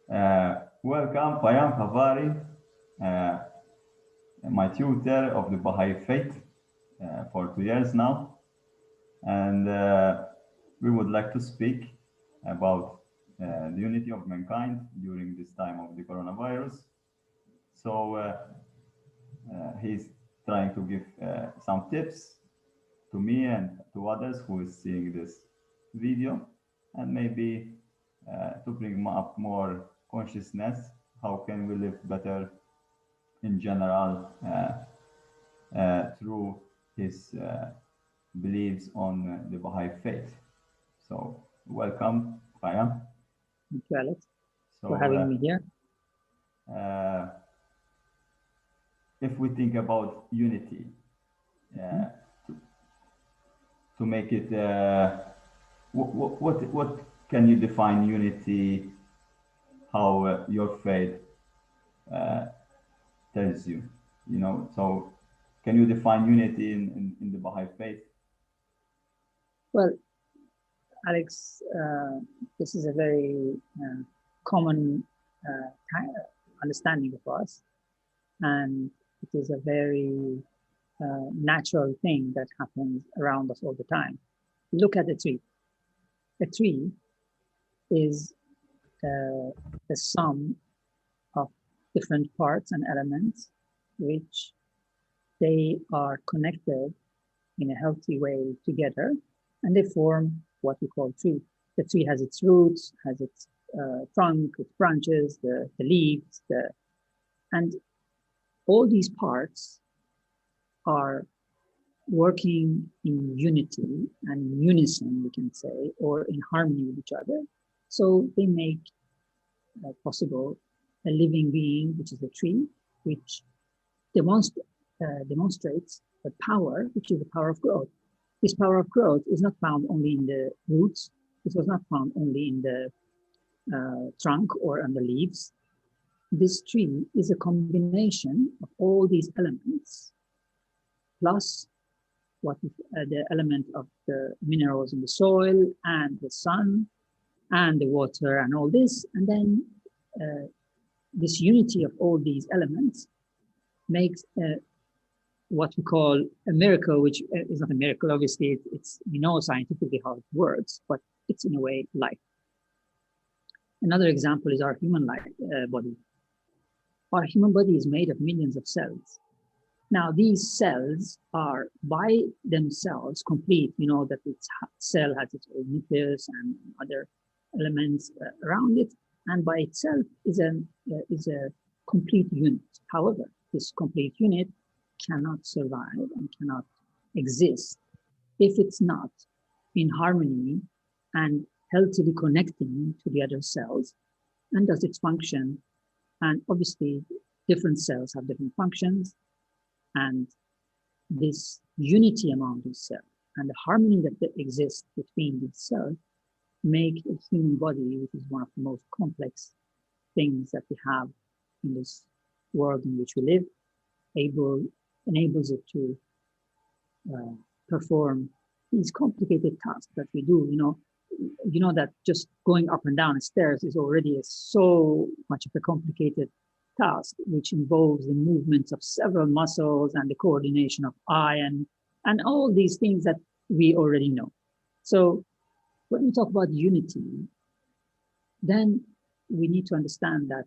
Welcome, Payam Khavari, uh, my tutor of the Baha'i Faith for 2 years now. And we would like to speak about the unity of mankind during this time of the coronavirus. So he's trying to give some tips to me and to others who is seeing this video, and maybe to bring up more consciousness. How can we live better in general through his beliefs on the Baha'i faith? So welcome, Payam. Thank you, Alex, for So having me here. If we think about unity, to make it, what can you define unity? How your faith tells you, So can you define unity in the Baha'i faith? Well, Alex, this is a very common understanding of us, and it is a very natural thing that happens around us all the time. Look at a tree. A tree is the sum of different parts and elements which they are connected in a healthy way together, and they form what we call tree. The tree has its roots, has its trunk, its branches, the leaves, and all these parts are working in unity and unison, we can say, or in harmony with each other. So they make possible a living being, which is a tree, which demonstrates the power, which is the power of growth. This power of growth is not found only in the roots. It was not found only in the trunk or on the leaves. This tree is a combination of all these elements, plus what is the element of the minerals in the soil and the sun and the water and all this. And then this unity of all these elements makes what we call a miracle, which is not a miracle. Obviously, it's we know scientifically how it works, but it's in a way life. Another example is our human body. Our human body is made of millions of cells. Now, these cells are by themselves complete. You know that its cell has its own nucleus and other elements around it, and by itself is a complete unit. However, this complete unit cannot survive and cannot exist if it's not in harmony and healthily connecting to the other cells and does its function. And obviously, different cells have different functions, and this unity among these cells and the harmony that exists between these cells make a human body, which is one of the most complex things that we have in this world in which we live, enables it to perform these complicated tasks that we do. You know that just going up and down stairs is already so much of a complicated task, which involves the movements of several muscles and the coordination of eye and all these things that we already know. So when we talk about unity, then we need to understand that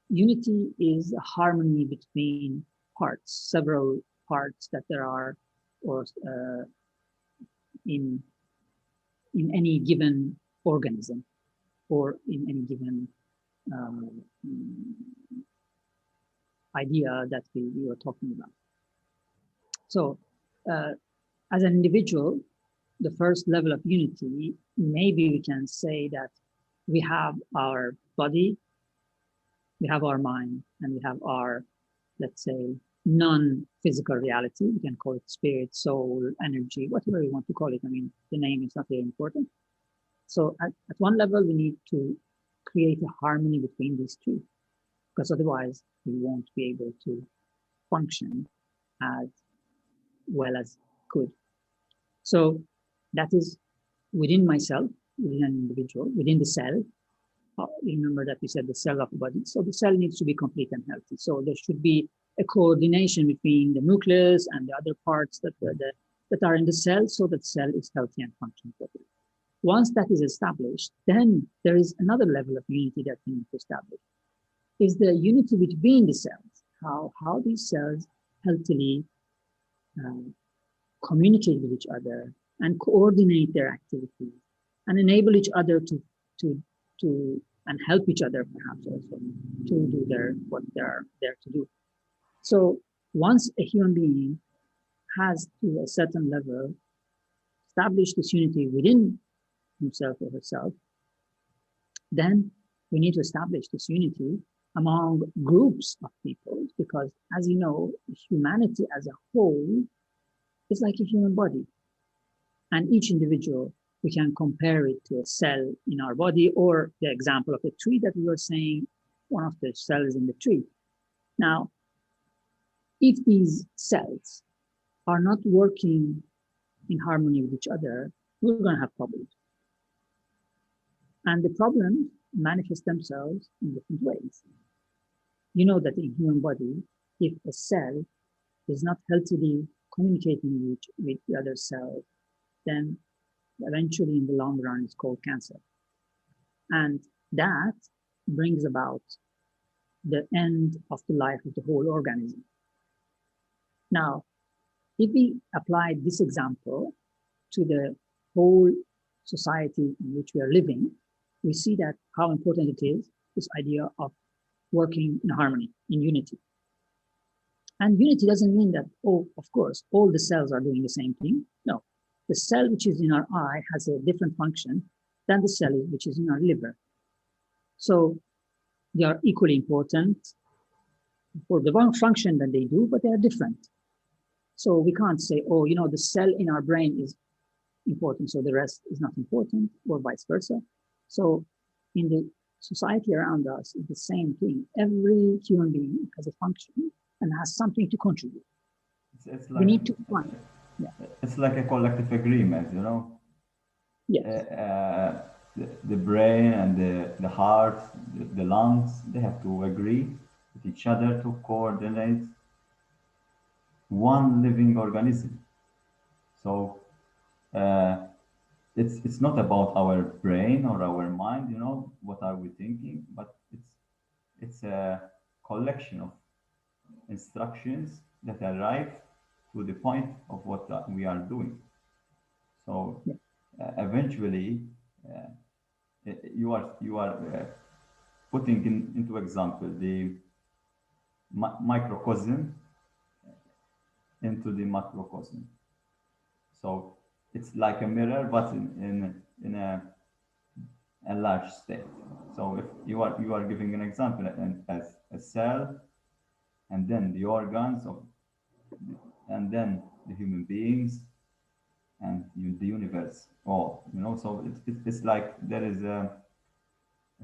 unity is a harmony between parts, several parts that there are, or in any given organism, or in any given idea that we were talking about. So as an individual, the first level of unity, maybe we can say that we have our body, we have our mind, and we have our, let's say, non-physical reality. We can call it spirit, soul, energy, whatever we want to call it. I mean, the name is not very important. So at one level, we need to create a harmony between these two, because otherwise we won't be able to function as well as could. So that is within myself, within an individual, within the cell, remember that we said the cell of the body. So the cell needs to be complete and healthy. So there should be a coordination between the nucleus and the other parts that are in the cell, so that the cell is healthy and functioning properly. Once that is established, then there is another level of unity that we need to establish. Is the unity between the cells, how these cells healthily communicate with each other and coordinate their activities and enable each other to and help each other perhaps also to do what they're there to do. So once a human being has to a certain level established this unity within himself or herself, then we need to establish this unity among groups of people, because as you know, humanity as a whole is like a human body. And each individual, we can compare it to a cell in our body, or the example of a tree that we were saying, one of the cells in the tree. Now, if these cells are not working in harmony with each other, we're going to have problems. And the problems manifest themselves in different ways. You know that in human body, if a cell is not healthily communicating with the other cell, then eventually in the long run it's called cancer. And that brings about the end of the life of the whole organism. Now, if we apply this example to the whole society in which we are living, we see that how important it is, this idea of working in harmony, in unity. And unity doesn't mean that, oh, of course, all the cells are doing the same thing. No, the cell which is in our eye has a different function than the cell which is in our liver. So they are equally important for the one function that they do, but they are different. So we can't say, oh, you know, the cell in our brain is important, so the rest is not important, or vice versa. So in the society around us, it's the same thing. Every human being has a function and has something to contribute. It's like, we need to find. Yeah. It's like a collective agreement, you know? Yes. The brain and the heart, the lungs, they have to agree with each other to coordinate one living organism. So it's not about our brain or our mind, you know, what are we thinking, but it's a collection of instructions that arrive to the point of what we are doing. So eventually you are putting into example the microcosm into the macrocosm. So it's like a mirror, but in a large state. So if you are giving an example as a cell, and then the organs of, and then the human beings, and the universe, all, you know. So it's like there is a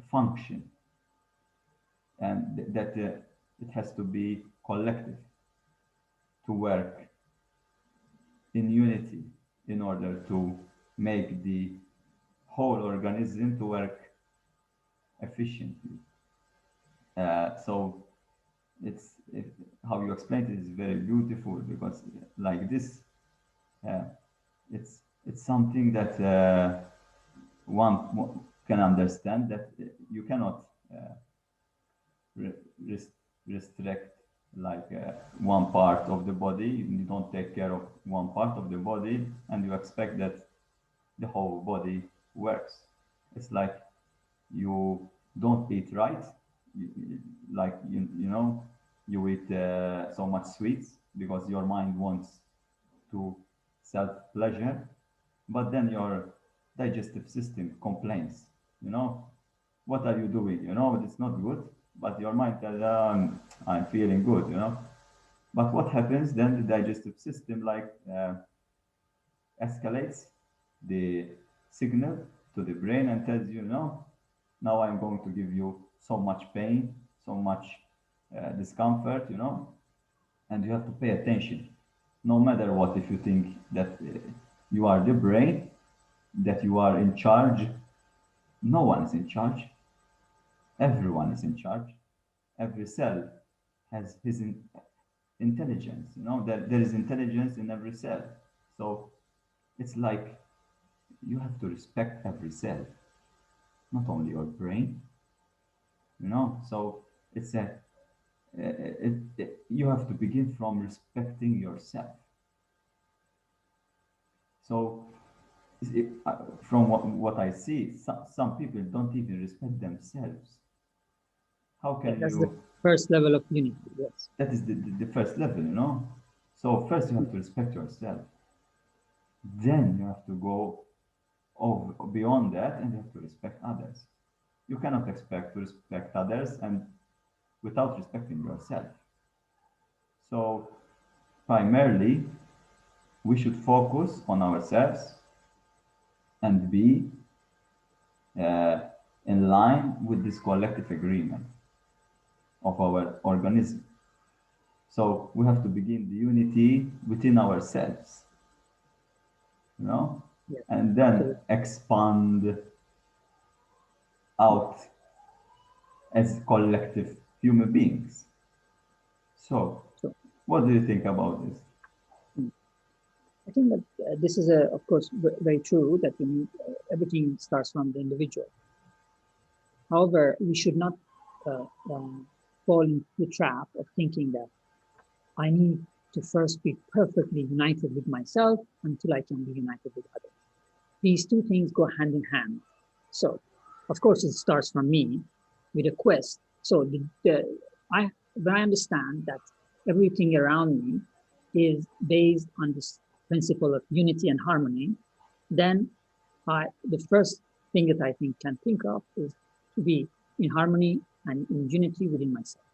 function, and that it has to be collective to work in unity in order to make the whole organism to work efficiently. So how you explained it is very beautiful, because like this, it's something that one can understand, that you cannot restrict like one part of the body. You don't take care of one part of the body and you expect that the whole body works. It's like you don't eat right, like you know, you eat so much sweets because your mind wants to self-pleasure, but then your digestive system complains, you know, what are you doing? You know, it's not good, but your mind tells, I'm feeling good, you know. But what happens then? The digestive system like escalates the signal to the brain and tells you, no, now I'm going to give you so much pain, so much discomfort, you know, and you have to pay attention. No matter what, if you think that you are the brain, that you are in charge, no one is in charge. Everyone is in charge. Every cell has his intelligence. There is intelligence in every cell. So it's like you have to respect every cell, not only your brain. So it's you have to begin from respecting yourself. So from what I see, some people don't even respect themselves. How Yeah, can that's the you? first level of unity. Yes. That is the first level. So first you have to respect yourself. Then you have to go over beyond that, and you have to respect others. You cannot expect to respect others and without respecting yourself. So primarily, we should focus on ourselves and be uh, in line with this collective agreement of our organism. So we have to begin the unity within ourselves, you know, Yes. and then Absolutely. expand out as collective human beings. So, So what do you think about this? mm, I think that this is, of course, very true that everything starts from the individual. However, we should not uh, um, fall into the trap of thinking that I need to first be perfectly united with myself until I can be united with others. These two things go hand in hand. So, of course, it starts from me with a quest. So, when I understand that everything around me is based on this principle of unity and harmony, then the first thing that I can think of is to be in harmony and in unity within myself.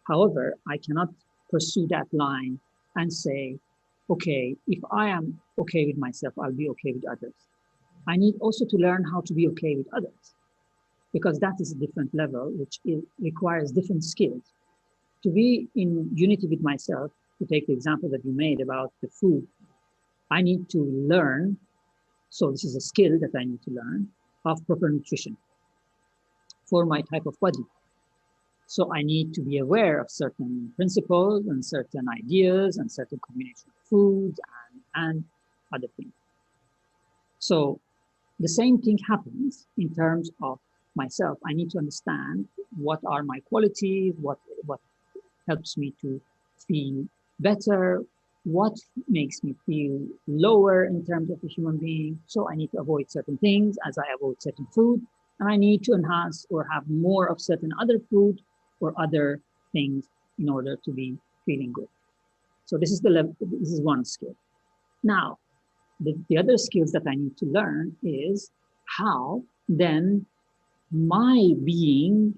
However, I cannot pursue that line and say, okay, if I am okay with myself, I'll be okay with others. I need also to learn how to be okay with others because that is a different level, which requires different skills. To be in unity with myself, to take the example that you made about the food, I need to learn. So this is a skill that I need to learn of proper nutrition for my type of body. So I need to be aware of certain principles and certain ideas and certain combination of foods and other things. So the same thing happens in terms of myself. I need to understand what are my qualities, what helps me to feel better, what makes me feel lower in terms of a human being. So I need to avoid certain things as I avoid certain food, and I need to enhance or have more of certain other food or other things in order to be feeling good. So this is the level. This is one skill. Now, the other skills that I need to learn is how then my being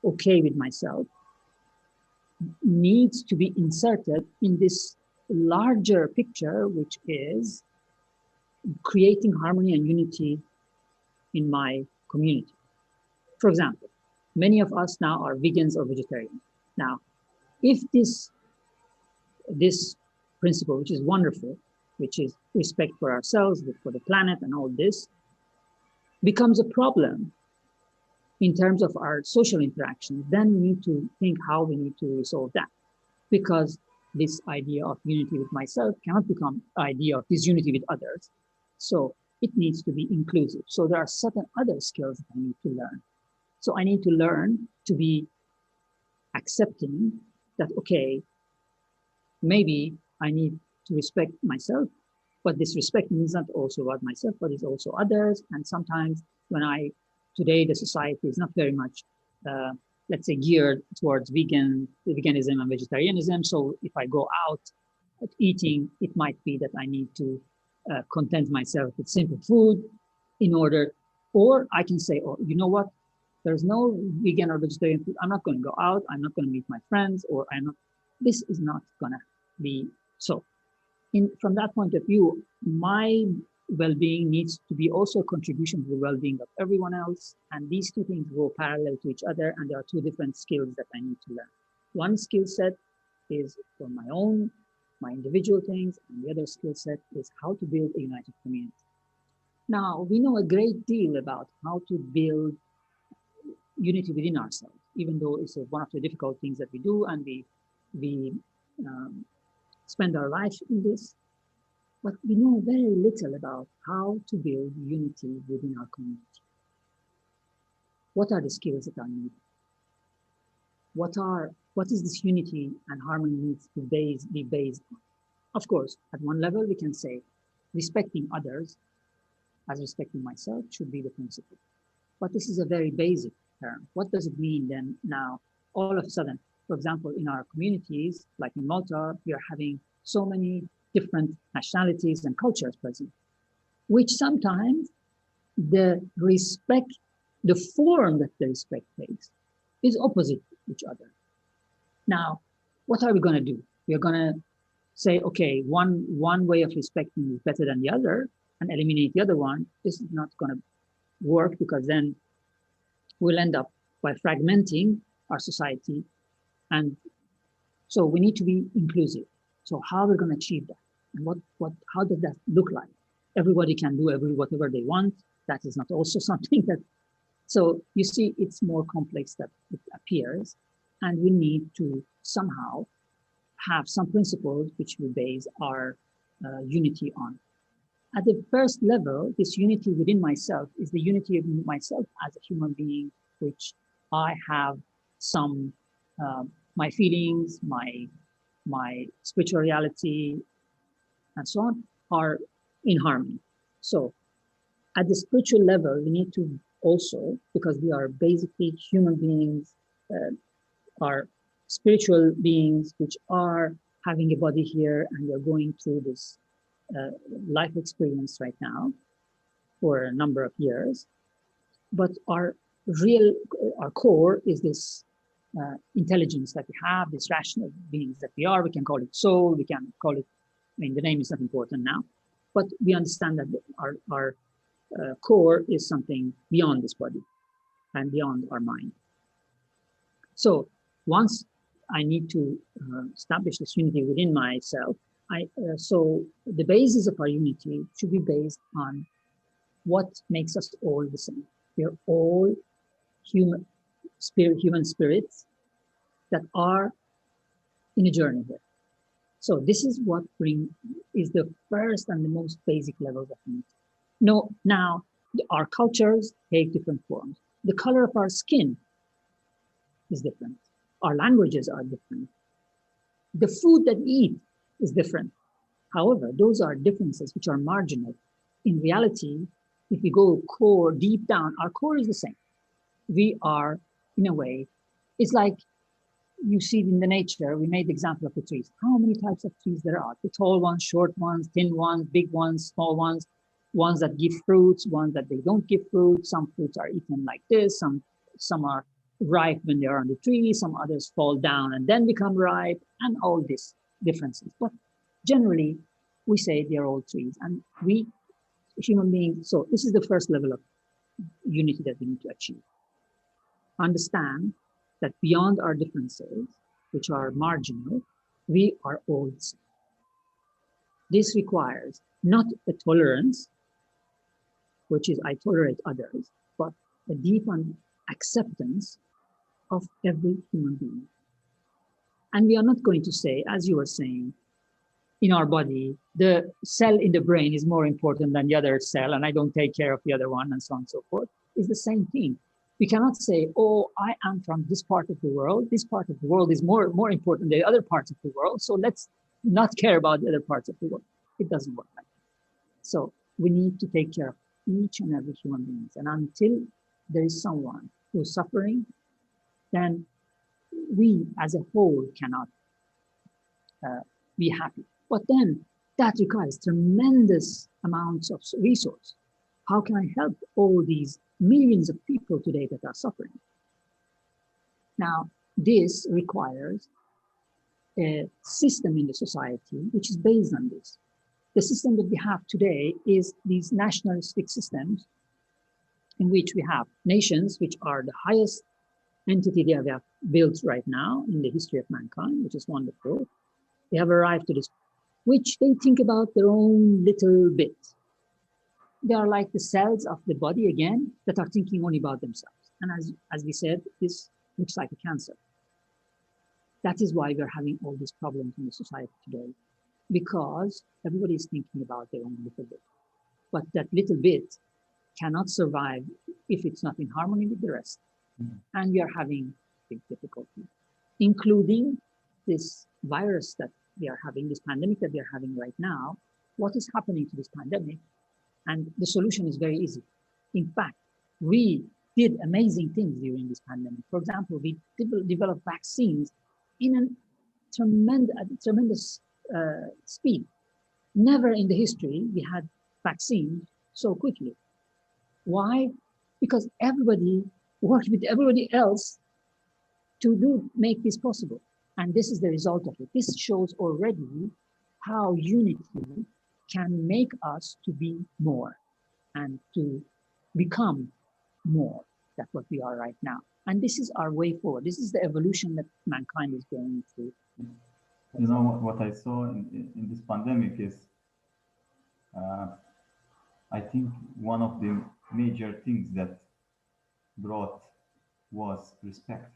okay with myself needs to be inserted in this larger picture, which is creating harmony and unity in my community. For example, many of us now are vegans or vegetarians. Now, if this principle, which is wonderful, which is respect for ourselves, for the planet, and all this, becomes a problem in terms of our social interactions, then we need to think how we need to resolve that. Because this idea of unity with myself cannot become idea of disunity with others. So it needs to be inclusive. So there are certain other skills that I need to learn. So I need to learn to be accepting that, okay, maybe I need to respect myself, but this respect is not also about myself, but it's also others. And sometimes today the society is not very much, let's say, geared towards veganism and vegetarianism. So if I go out eating, it might be that I need to content myself with simple food in order, or I can say, oh, you know what? There's no vegan or vegetarian food. I'm not going to go out. I'm not going to meet my friends, or I'm not. This is not going to be so. From that point of view, my well-being needs to be also a contribution to the well-being of everyone else. And these two things go parallel to each other, and there are two different skills that I need to learn. One skill set is for my individual things, and the other skill set is how to build a united community. Now, we know a great deal about how to build unity within ourselves, even though it's one of the difficult things that we do, and we spend our life in this, but we know very little about how to build unity within our community. What are the skills that are needed? What is this unity and harmony needs to be based on? Of course, at one level, we can say respecting others as respecting myself should be the principle. But this is a very basic term. What does it mean then now, all of a sudden? For example, in our communities, like in Malta, we are having so many different nationalities and cultures present, which sometimes the form that the respect takes is opposite each other. Now, what are we going to do? We're going to say, okay, one way of respecting is better than the other and eliminate the other one. This is not going to work, because then we'll end up by fragmenting our society. And so we need to be inclusive. So how are we going to achieve that? And how does that look like? Everybody can do whatever they want. That is not also something that, so you see, it's more complex than it appears. And we need to somehow have some principles which we base our unity on. At the first level, this unity within myself is the unity of myself as a human being, which I have some, my feelings, my spiritual reality, and so on, are in harmony. So at the spiritual level, we need to also, because we are basically human beings, are spiritual beings which are having a body here, and we're going through this life experience right now for a number of years. But our core is this intelligence that we have, this rational beings that we are. We can call it soul, we can call it, I mean, the name is not important now, but we understand that our core is something beyond this body and beyond our mind. So once I need to establish this unity within myself, so the basis of our unity should be based on what makes us all the same. We're all human spirits that are in a journey here. So this is what is the first and the most basic level of unity. No, now our cultures take different forms. The color of our skin is different. Our languages are different. The food that we eat is different. However, those are differences which are marginal. In reality, if we go core, deep down, our core is the same. We are, in a way, it's like you see in the nature, we made the example of the trees. How many types of trees there are? The tall ones, short ones, thin ones, big ones, small ones that give fruits, ones that they don't give fruits. Some fruits are eaten like this, some are ripe when they are on the tree, some others fall down and then become ripe, and all these differences. But generally, we say they're all trees, and we human beings, so this is the first level of unity that we need to achieve. Understand that beyond our differences, which are marginal, we are all the same. This requires not a tolerance, which is I tolerate others, but a deep acceptance of every human being. And we are not going to say, as you were saying, in our body, the cell in the brain is more important than the other cell, and I don't take care of the other one, and so on and so forth. It's the same thing. We cannot say, oh, I am from this part of the world. This part of the world is more important than the other parts of the world, so let's not care about the other parts of the world. It doesn't work like that. So we need to take care of each and every human being. And until there is someone who's suffering, then we as a whole cannot be happy. But then that requires tremendous amounts of resource. How can I help all these millions of people today that are suffering? Now, this requires a system in the society which is based on this. The system that we have today is these nationalistic systems in which we have nations which are the highest entity they have built right now in the history of mankind, which is wonderful. They have arrived to this, which they think about their own little bit. They are like the cells of the body again that are thinking only about themselves. And as we said, this looks like a cancer. That is why we're having all these problems in the society today, because everybody is thinking about their own little bit. But that little bit cannot survive if it's not in harmony with the rest. And we are having big difficulty, including this virus that we are having, this pandemic that we are having right now. What is happening to this pandemic? And the solution is very easy. In fact, we did amazing things during this pandemic. For example, we developed vaccines in a tremendous speed. Never in the history we had vaccines so quickly. Why? Because everybody worked with everybody else to make this possible. And this is the result of it. This shows already how unity can make us to be more and to become more than what we are right now. And this is our way forward. This is the evolution that mankind is going through. You know, what I saw in this pandemic is, I think one of the major things that brought was respect,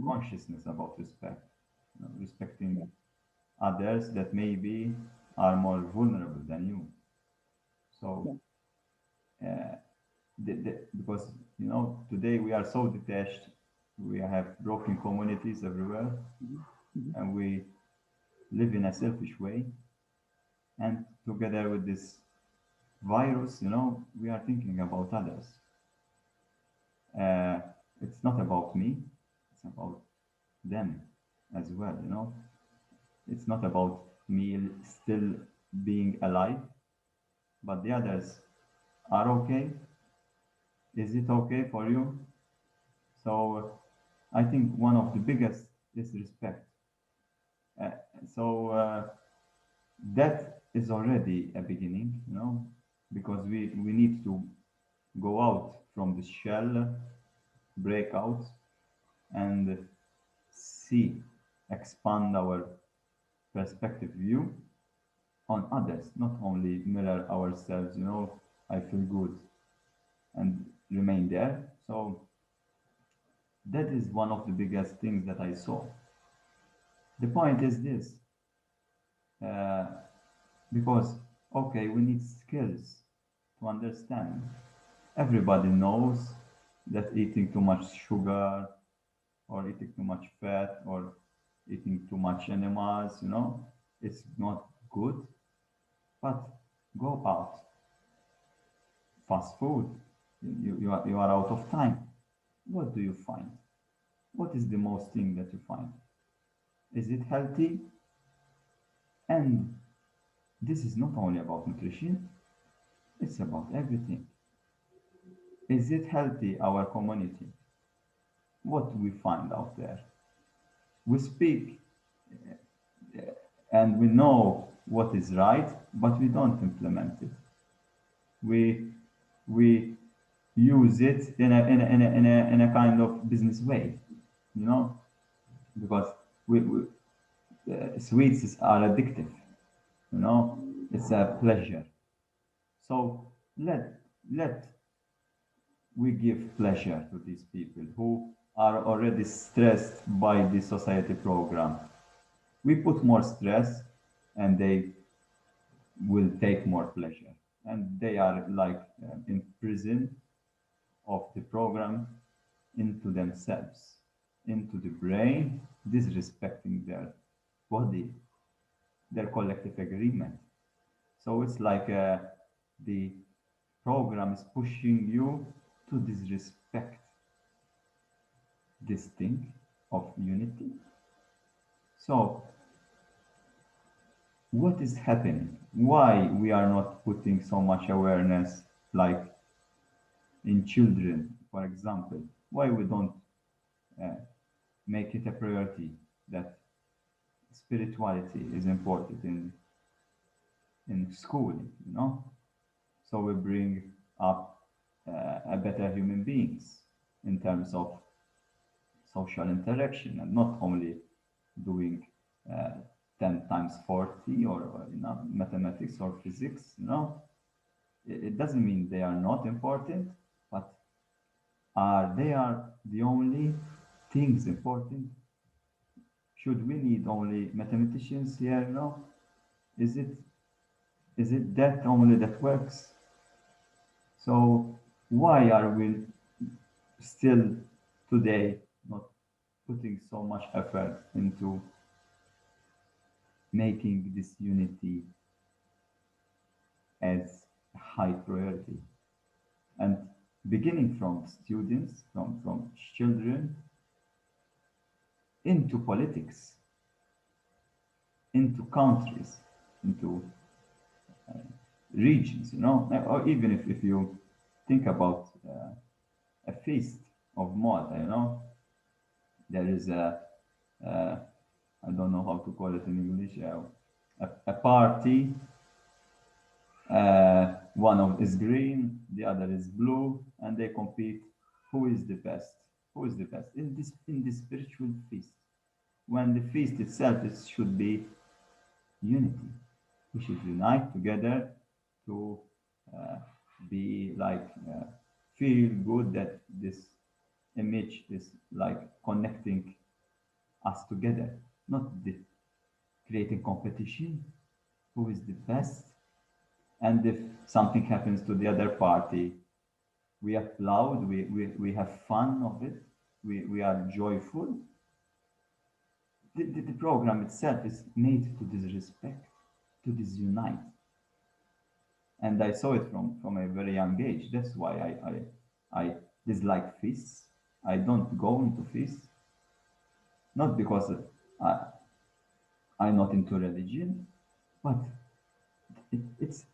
consciousness about respect, respecting others that maybe are more vulnerable than you. So, because today we are so detached, we have broken communities everywhere, and we live in a selfish way. And together with this virus, we are thinking about others. It's not about me, it's about them as well, It's not about me still being alive, but the others are okay. Is it okay for you? So I think one of the biggest is respect. So that is already a beginning, because we need to go out from the shell, break out, and see, expand our perspective view on others, not only mirror ourselves, I feel good and remain there. So that is one of the biggest things that I saw. The point is this, because, okay, we need skills to understand. Everybody knows that eating too much sugar or eating too much fat or eating too much animals, it's not good. But go out. Fast food, you are out of time. What do you find? What is the most thing that you find? Is it healthy? And this is not only about nutrition, it's about everything. Is it healthy, our community? What do we find out there? We speak and we know what is right, but we don't implement it. We use it in a kind of business way, because sweets are addictive, it's a pleasure. So let we give pleasure to these people who are already stressed by the society program. We put more stress and they will take more pleasure. And they are like in prison of the program into themselves, into the brain, disrespecting their body, their collective agreement. So it's like the program is pushing you to disrespect this thing of unity. So what is happening? Why we are not putting so much awareness like in children, for example? Why we don't make it a priority that spirituality is important in school, So we bring up a better human beings in terms of social interaction and not only doing 10 times 40 or mathematics or physics, It doesn't mean they are not important, but are the only things important? Should we need only mathematicians here? No. Is it that only that works? So why are we still today not putting so much effort into making this unity as a high priority? And beginning from students, from children, into politics, into countries, into regions, or even if you think about a feast of Malta, there is uh, I don't know how to call it in English, a party. One of is green, the other is blue, and they compete. Who is the best? Who is the best in this spiritual feast? When the feast itself should be unity. We should unite together to uh, be like feel good that this image is like connecting us together, not creating competition. Who is the best? And if something happens to the other party, we applaud, we have fun of it, we are joyful. The program itself is made to disrespect, to disunite. And I saw it from a very young age. That's why I dislike feasts. I don't go into feasts, not because I, I'm not into religion, but it's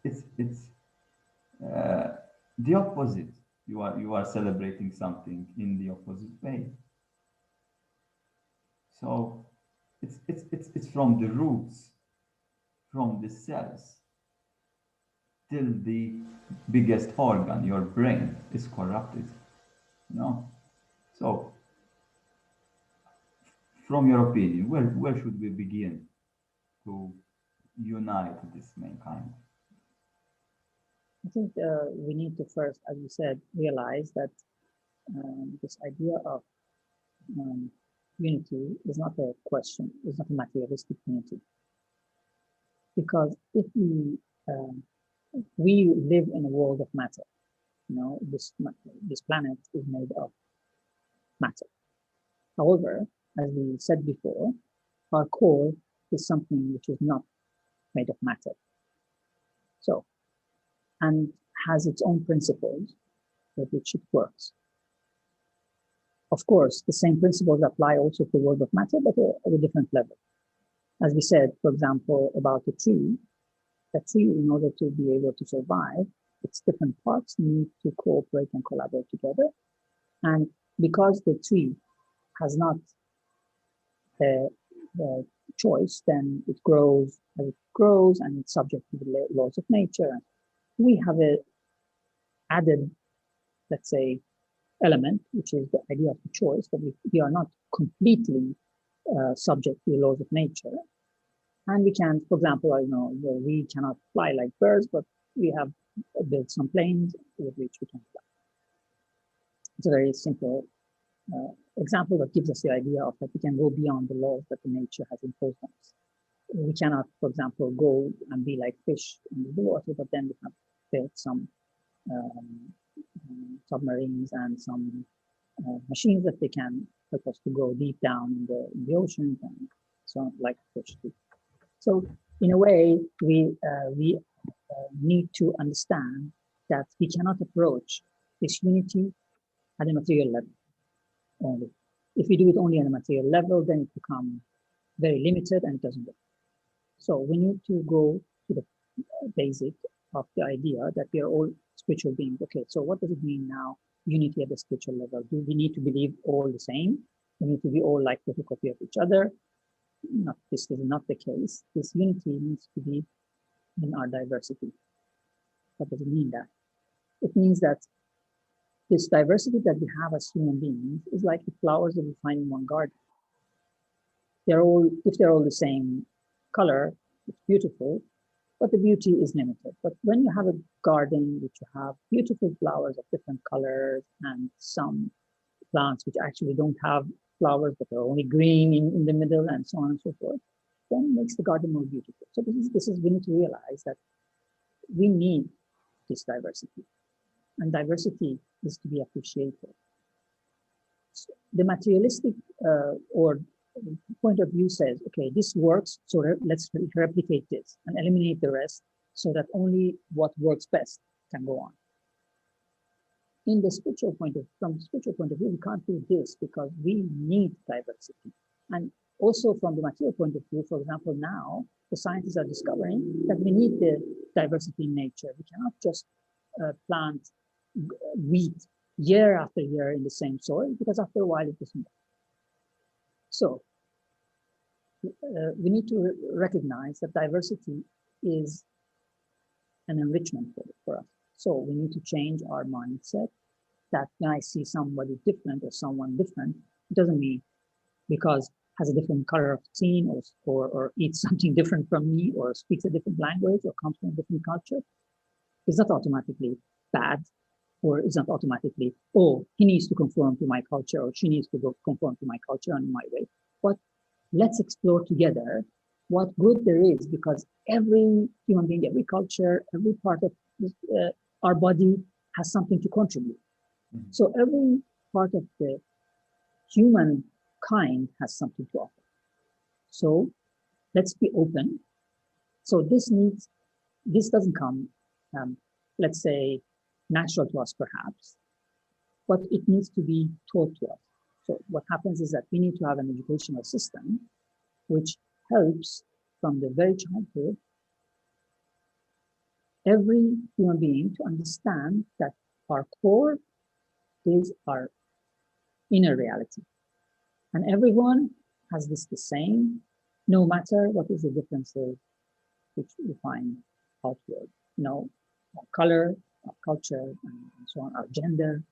the opposite. You are celebrating something in the opposite way. So it's from the roots, from the cells, till the biggest organ, your brain, is corrupted. You know. So, from your opinion, where should we begin to unite this mankind? I think we need to first, as you said, realize that this idea of um, unity is not a question, it's not a materialistic unity. Because if we live in a world of matter, this planet is made of matter. However, as we said before, our core is something which is not made of matter. So, and has its own principles with which it works. Of course, the same principles apply also to the world of matter, but at a different level. As we said, for example, about a tree, in order to be able to survive, its different parts need to cooperate and collaborate together. And because the tree has not a choice, then it grows as it grows and it's subject to the laws of nature. We have a added, let's say, element, which is the idea of the choice, that we are not completely subject to the laws of nature. And we can, for example, we cannot fly like birds, but we have built some planes with which we can fly. It's a very simple example that gives us the idea of that we can go beyond the laws that the nature has imposed on us. We cannot, for example, go and be like fish in the water, but then we have built some submarines and some machines that they can help us to go deep down in the oceans and so on, like fish do. So in a way, we need to understand that we cannot approach this unity at a material level only. If we do it only on a material level, then it becomes very limited and it doesn't work. So we need to go to the basic of the idea that we are all spiritual beings. Okay, so what does it mean now, unity at the spiritual level? Do we need to believe all the same? We need to be all like photocopy of each other? No, this is not the case. This unity needs to be in our diversity. What does it mean that? It means that this diversity that we have as human beings is like the flowers that we find in one garden. If they're all the same color, it's beautiful, but the beauty is limited. But when you have a garden which you have beautiful flowers of different colors and some plants which actually don't have flowers but are only green in the middle and so on and so forth, then it makes the garden more beautiful. So this is we need to realize that we need this diversity, and diversity is to be appreciated. So the materialistic or point of view says, okay, this works, so let's replicate this and eliminate the rest so that only what works best can go on. In the spiritual point of, from the spiritual point of view, we can't do this because we need diversity. And also from the material point of view, for example, now the scientists are discovering that we need the diversity in nature. We cannot just plant wheat year after year in the same soil, because after a while it doesn't work. So we need to recognize that diversity is an enrichment for us. So we need to change our mindset that when I see somebody different or someone different, it doesn't mean because has a different color of skin or eats something different from me or speaks a different language or comes from a different culture, it's not automatically bad, or it's not automatically, oh, he needs to conform to my culture or she needs to conform to my culture and my way. But let's explore together what good there is, because every human being, every culture, every part of our body has something to contribute. Mm-hmm. So every part of the human kind has something to offer. So let's be open. So this doesn't come, let's say, natural to us perhaps, but it needs to be taught to us. So what happens is that we need to have an educational system which helps from the very childhood every human being to understand that our core is our inner reality. And everyone has this the same, no matter what is the differences which we find outward. You know, our color, our culture, and so on, our gender,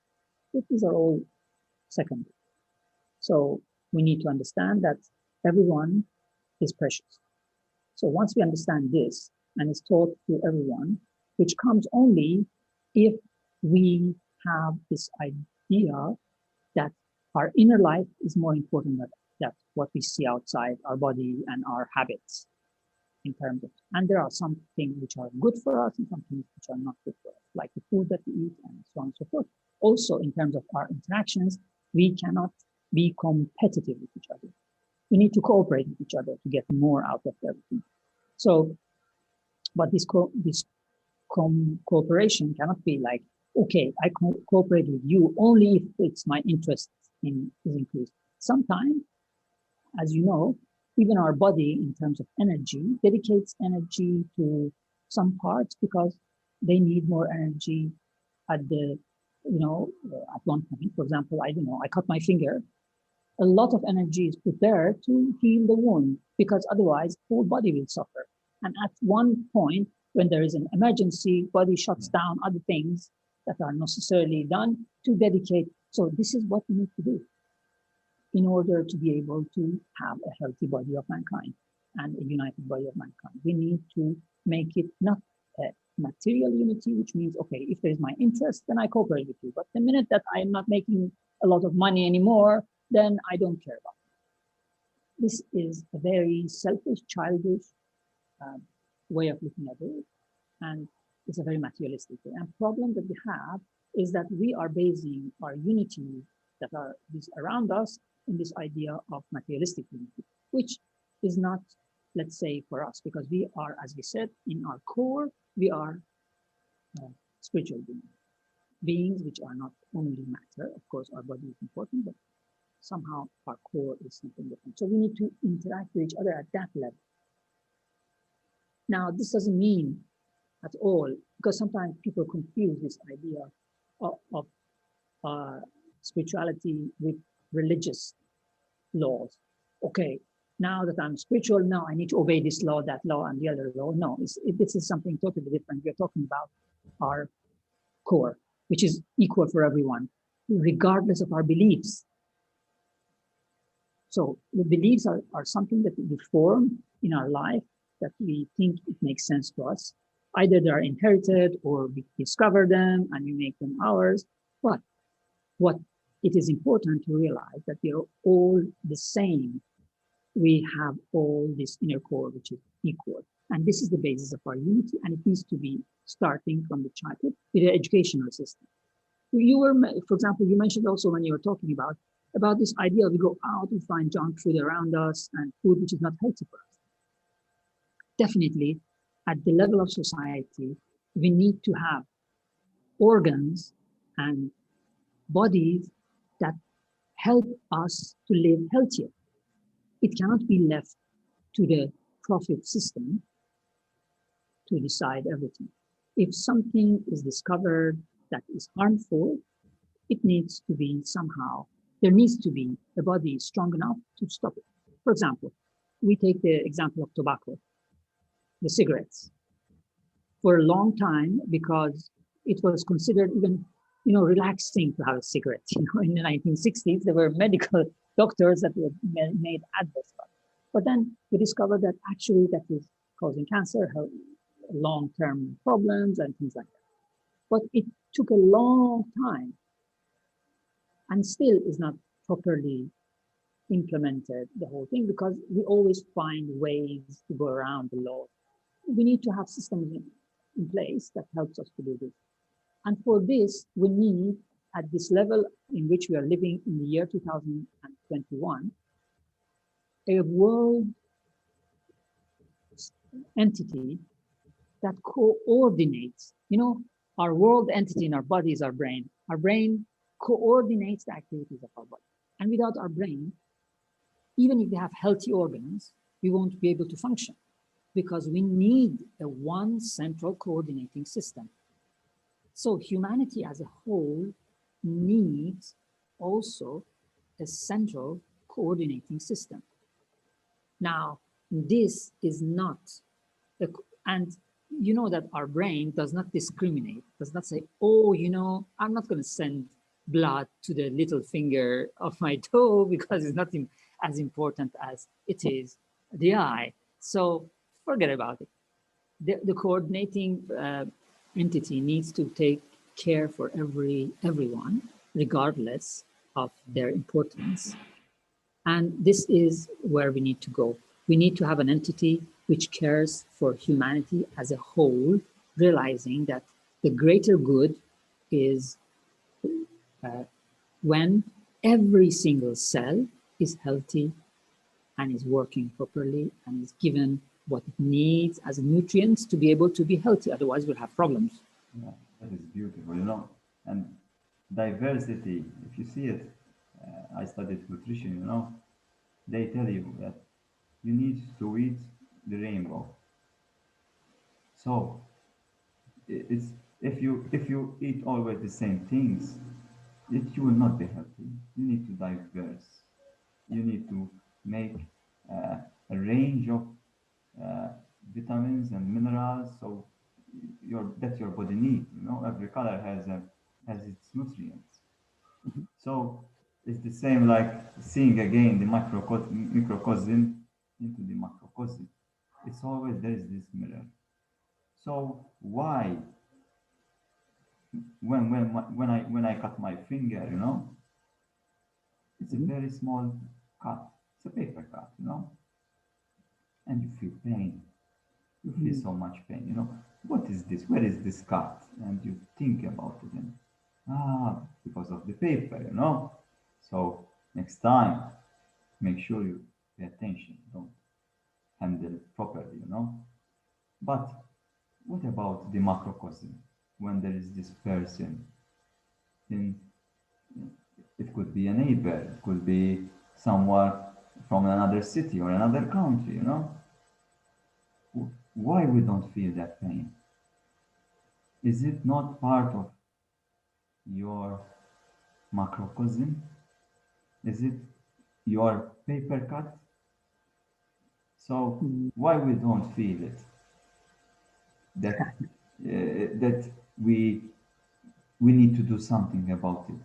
these are all secondary. So we need to understand that everyone is precious. So once we understand this, and it's taught to everyone, which comes only if we have this idea that our inner life is more important than what we see outside our body and our habits in terms of, and there are some things which are good for us and some things which are not good for us, like the food that we eat and so on and so forth. Also, in terms of our interactions, we cannot be competitive with each other. We need to cooperate with each other to get more out of everything. So, but this cooperation cannot be like, okay, I cooperate with you only if it's my interest is increased. Sometimes, as you know, even our body in terms of energy dedicates energy to some parts because they need more energy at the, at one point. For example, I don't know, I cut my finger. A lot of energy is put there to heal the wound because otherwise the whole body will suffer. And at one point, when there is an emergency, body shuts down other things that are necessarily done to dedicate. So this is what we need to do in order to be able to have a healthy body of mankind and a united body of mankind. We need to make it not a material unity, which means, okay, if there's my interest, then I cooperate with you. But the minute that I'm not making a lot of money anymore, then I don't care about it. This is a very selfish, childish way of looking at it. And it's a very materialistic way. And the problem that we have is that we are basing our unity that is around us in this idea of materialistic unity, which is not, let's say, for us, because we are, as we said, in our core, we are spiritual beings which are not only matter. Of course, our body is important, but somehow our core is something different. So we need to interact with each other at that level. Now, this doesn't mean at all, because sometimes people confuse this idea of spirituality with religious laws. Okay, now that I'm spiritual, now I need to obey this law, that law, and the other law. No, this is something totally different. We're talking about our core, which is equal for everyone, regardless of our beliefs. So the beliefs are something that we form in our life that we think it makes sense to us. Either they are inherited or we discover them and we make them ours. But what it is important to realize that we are all the same. We have all this inner core, which is equal. And this is the basis of our unity, and it needs to be starting from the childhood with the educational system. You were, for example, you mentioned also when you were talking about this idea we go out, we find junk food around us and food which is not healthy for us. Definitely, at the level of society, we need to have organs and bodies that help us to live healthier. It cannot be left to the profit system to decide everything. If something is discovered that is harmful, it needs to be somehow, there needs to be a body strong enough to stop it. For example, we take the example of tobacco, the cigarettes. For a long time, because it was considered even, relaxing to have a cigarette. In the 1960s, there were medical doctors that were made adverts. But then we discovered that actually that is causing cancer, long-term problems and things like that. But it took a long time and still is not properly implemented, the whole thing, because we always find ways to go around the law. We need to have systems in place that helps us to do this. And for this, we need, at this level in which we are living in the year 2021, a world entity that coordinates, our world entity in our body is our brain. Our brain coordinates the activities of our body. And without our brain, even if we have healthy organs, we won't be able to function because we need a one central coordinating system. So humanity as a whole needs also a central coordinating system. Now, this is not, and you know that our brain does not discriminate, does not say, oh, I'm not going to send blood to the little finger of my toe because it's not as important as it is the eye. So forget about it. The coordinating entity needs to take care for everyone, regardless of their importance. And this is where we need to go. We need to have an entity which cares for humanity as a whole, realizing that the greater good is when every single cell is healthy and is working properly and is given what it needs as nutrients to be able to be healthy. Otherwise, we'll have problems. Yeah, that is beautiful, and diversity, if you see it, I studied nutrition, they tell you that you need to eat the rainbow. So it's if you eat always the same things, you will not be healthy. You need to diverse. You need to make a range of vitamins and minerals, so that your body needs. Every color has its nutrients. Mhm. So it's the same like seeing again the microcosm into the macrocosm. It's always there is this mirror. So why when I cut my finger, it's a very small cut. It's a paper cut, and you feel pain. You feel so much pain, What is this? Where is this cut? And you think about it, and because of the paper, So next time, make sure you pay attention. Don't handle it properly, But what about the macrocosm? When there is this person, in it could be a neighbor, it could be someone from another city or another country, Why we don't feel that pain? Is it not part of your macrocosm? Is it your paper cut? So why we don't feel it? That we need to do something about it.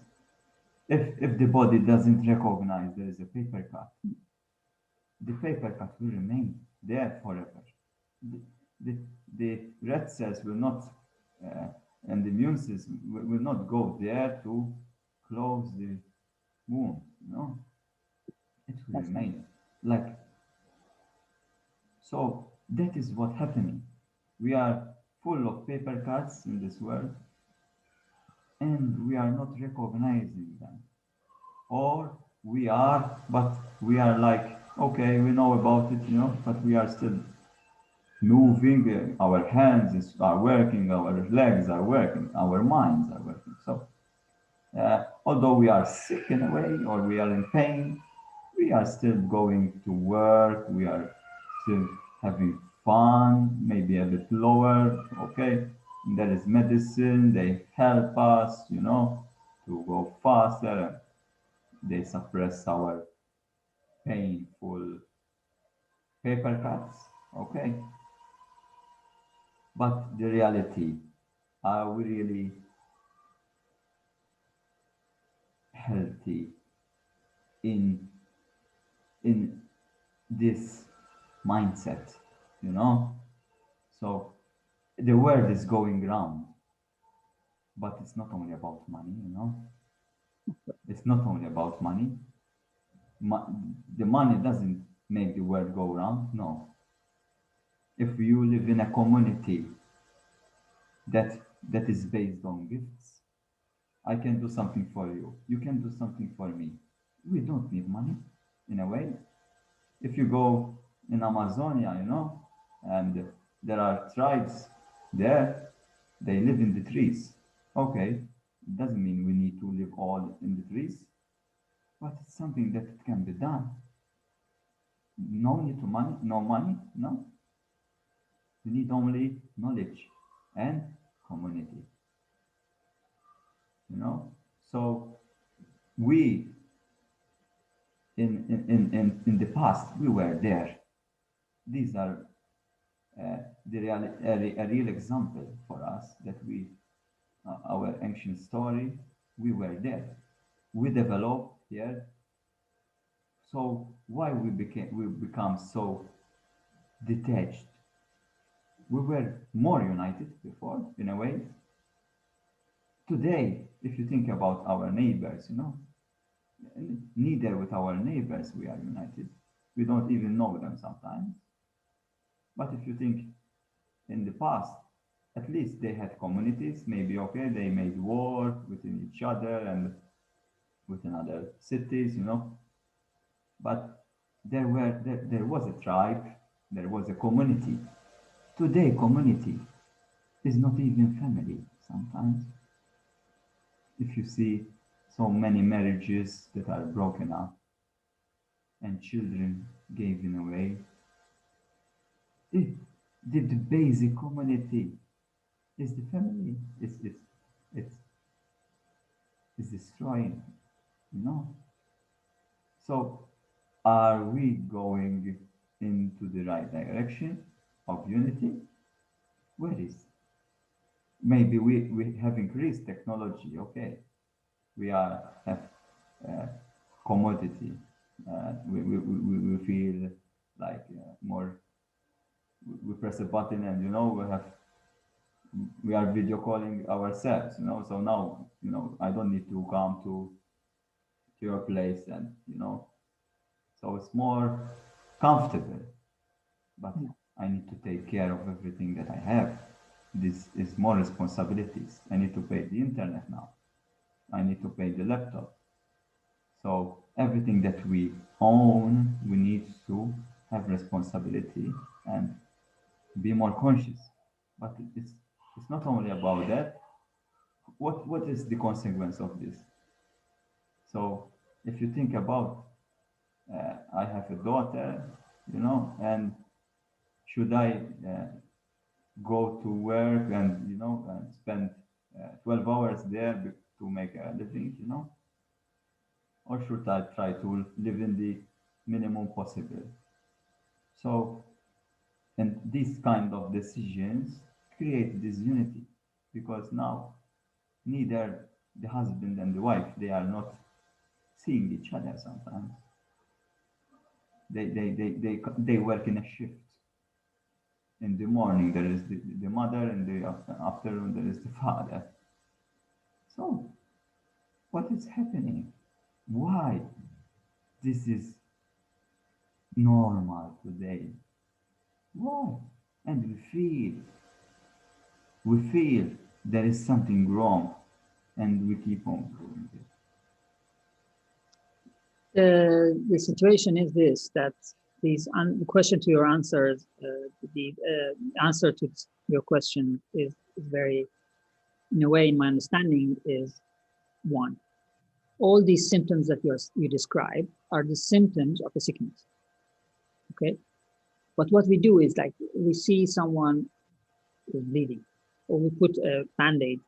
If the body doesn't recognize there is a paper cut, the paper cut will remain there forever. the, the, the red cells will not, uh, and the immune system will not go there to close the wound, it will That's right. remain. Like, so that is what happening. We are full of paper cuts in this world, and we are not recognizing them. Or we are, but we are like, okay, we know about it, but we are still moving. Our hands are working, our legs are working, our minds are working. So, although we are sick in a way or we are in pain, we are still going to work, we are still having fun, maybe a bit lower, okay? There is medicine, they help us, to go faster. They suppress our painful paper cuts, okay? But the reality, are we really healthy in in this mindset, you know? So the world is going round, but it's not only about money. It's not only about money. Mo- the money doesn't make the world go round. No. If you live in a community that that is based on gifts, I can do something for you. You can do something for me. We don't need money, in a way. If you go in Amazonia, and there are tribes there, they live in the trees. Okay, it doesn't mean we need to live all in the trees, but it's something that it can be done. No need to money, no money, no. You need only knowledge and community, So we in the past we were there. These are a real example for us that our ancient story, we were there. We developed here. So why we become so detached? We were more united before, in a way. Today, if you think about our neighbors, neither with our neighbors we are united. We don't even know them sometimes. But if you think in the past, at least they had communities, maybe okay, they made war within each other and within other cities, But there was a tribe, there was a community. Today, community is not even family sometimes. If you see so many marriages that are broken up and children given away, the, the basic community is the family. It's, it's destroying, you know. So, are we going into the right direction of unity? Where is? Maybe we have increased technology. Okay, we have uh, commodity. We feel like more. We press a button and we are video calling ourselves. So now I don't need to come to your place and so it's more comfortable. But Yeah. I need to take care of everything that I have. This is more responsibilities. I need to pay the internet now. I need to pay the laptop. So everything that we own, we need to have responsibility and be more conscious. But it's not only about that. What is the consequence of this? So if you think about, I have a daughter, and should I go to work and and spend 12 hours there to make a living, or should I try to live in the minimum possible? So, and these kind of decisions create disunity because now neither the husband and the wife they are not seeing each other sometimes. They work in a shift. In the morning, there is the mother, in the afternoon, there is the father. So, what is happening? Why this is normal today? Why? And we feel there is something wrong, and we keep on doing it. The situation is this, that the question to your answers, the answer to your question is very, in a way, in my understanding, is one. All these symptoms that you describe are the symptoms of a sickness. Okay, but what we do is, like, we see someone is bleeding, or we put a band-aid,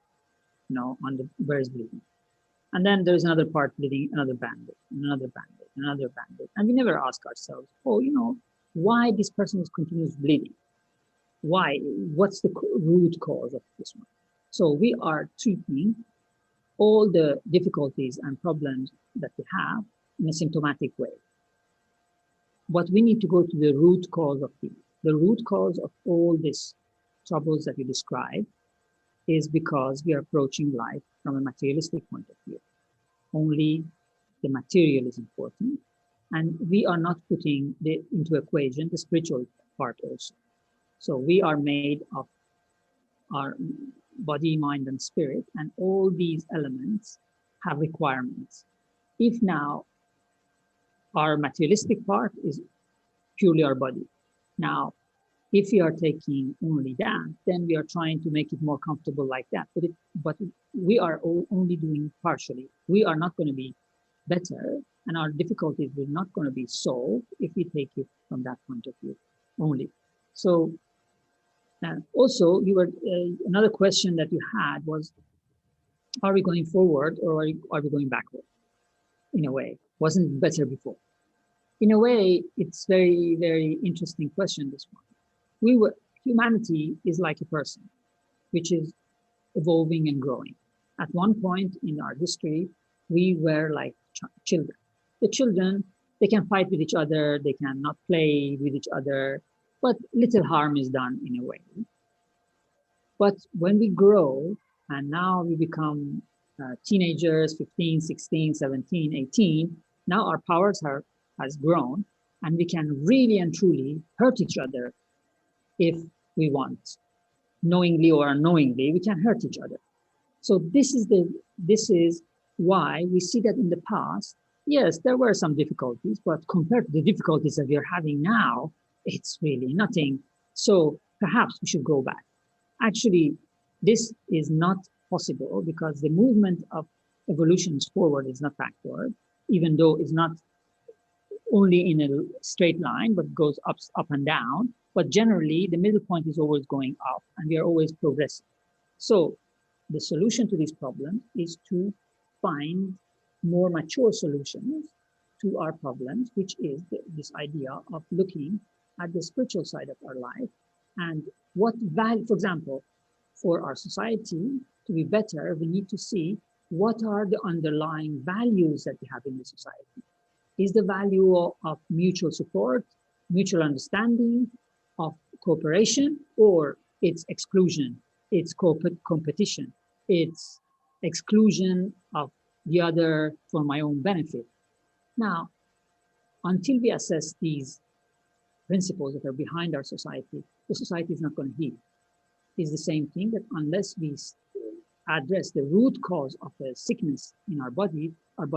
on the where is bleeding, and then there's another part bleeding, another band-aid, another band-aid, another band-aid, and we never ask ourselves, oh, why this person is continuous bleeding? Why? What's the root cause of this one? So we are treating all the difficulties and problems that we have in a symptomatic way. But we need to go to the root cause of these. The root cause of all these troubles that you describe is because we are approaching life from a materialistic point of view. Only the material is important, and we are not putting into equation the spiritual part also. So we are made of our body, mind, and spirit, and all these elements have requirements. If now our materialistic part is purely our body, now if we are taking only that, then we are trying to make it more comfortable like that. But we are only doing partially. We are not going to be better, and our difficulties will not going to be solved if we take it from that point of view only. So also, another question that you had was, are we going forward, or are we going backward? In a way, wasn't it better before? In a way, it's very, very interesting question, this one. Humanity is like a person, which is evolving and growing. At one point in our history, we were like children. The children, they can fight with each other, they cannot play with each other, but little harm is done in a way. But when we grow, and now we become teenagers, 15, 16, 17, 18, now our powers has grown, and we can really and truly hurt each other if we want. Knowingly or unknowingly, we can hurt each other. So this is why we see that in the past, yes, there were some difficulties, but compared to the difficulties that we are having now, it's really nothing. So perhaps we should go back. Actually, this is not possible, because the movement of evolution is forward, is not backward, even though it's not only in a straight line, but goes up and down. But generally, the middle point is always going up, and we are always progressing. So the solution to this problem is to find more mature solutions to our problems, which is this idea of looking at the spiritual side of our life, and what value, for example, for our society to be better, we need to see what are the underlying values that we have in the society. Is the value of mutual support, mutual understanding, of cooperation, or it's exclusion, it's competition, it's exclusion of the other for my own benefit? Now, until we assess these principles that are behind our society, the society is not going to heal. It's the same thing that unless we address the root cause of the sickness in our body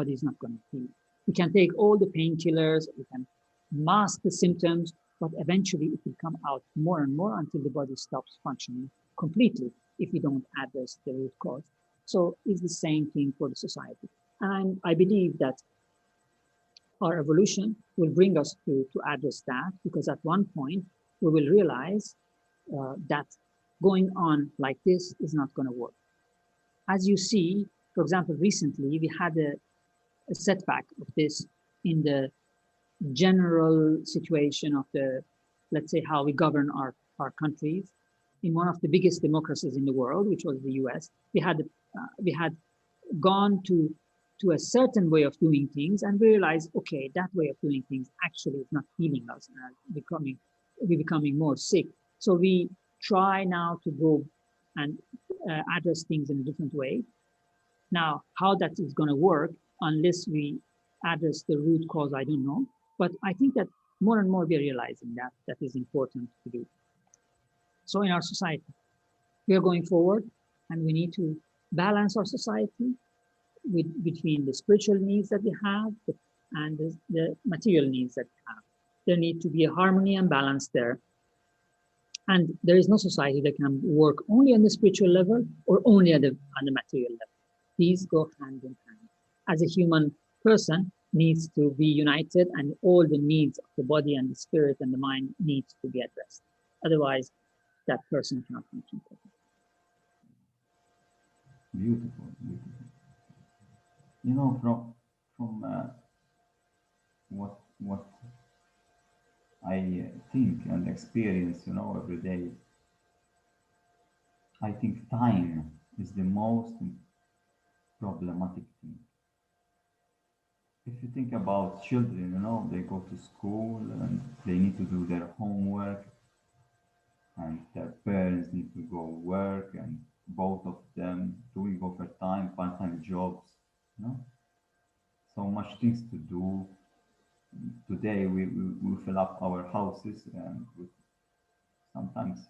is not going to heal. We can take all the painkillers, we can mask the symptoms, but eventually it will come out more and more until the body stops functioning completely if we don't address the root cause. So it's the same thing for the society. And I believe that our evolution will bring us to address that, because at one point we will realize that going on like this is not going to work. As you see, for example, recently we had a setback of this in the general situation of let's say, how we govern our countries. In one of the biggest democracies in the world, which was the US, we had gone to a certain way of doing things, and we realized, okay, that way of doing things actually is not healing us, and we're becoming more sick. So we try now to go and address things in a different way. Now, how that is going to work, unless we address the root cause, I don't know. But I think that more and more we're realizing that that is important to do. So in our society, we are going forward, and we need to balance our society between the spiritual needs that we have and the material needs that we have. There need to be a harmony and balance there. And there is no society that can work only on the spiritual level or only on the material level. These go hand in hand. As a human person needs to be united, and all the needs of the body and the spirit and the mind needs to be addressed. Otherwise, that person cannot function properly. Beautiful, beautiful. You know, from what I think and experience, you know, every day, I think time is the most problematic thing. If you think about children, you know, they go to school and they need to do their homework, and their parents need to go work, and both of them doing overtime, part-time jobs, you know, so much things to do. Today we fill up our houses and with sometimes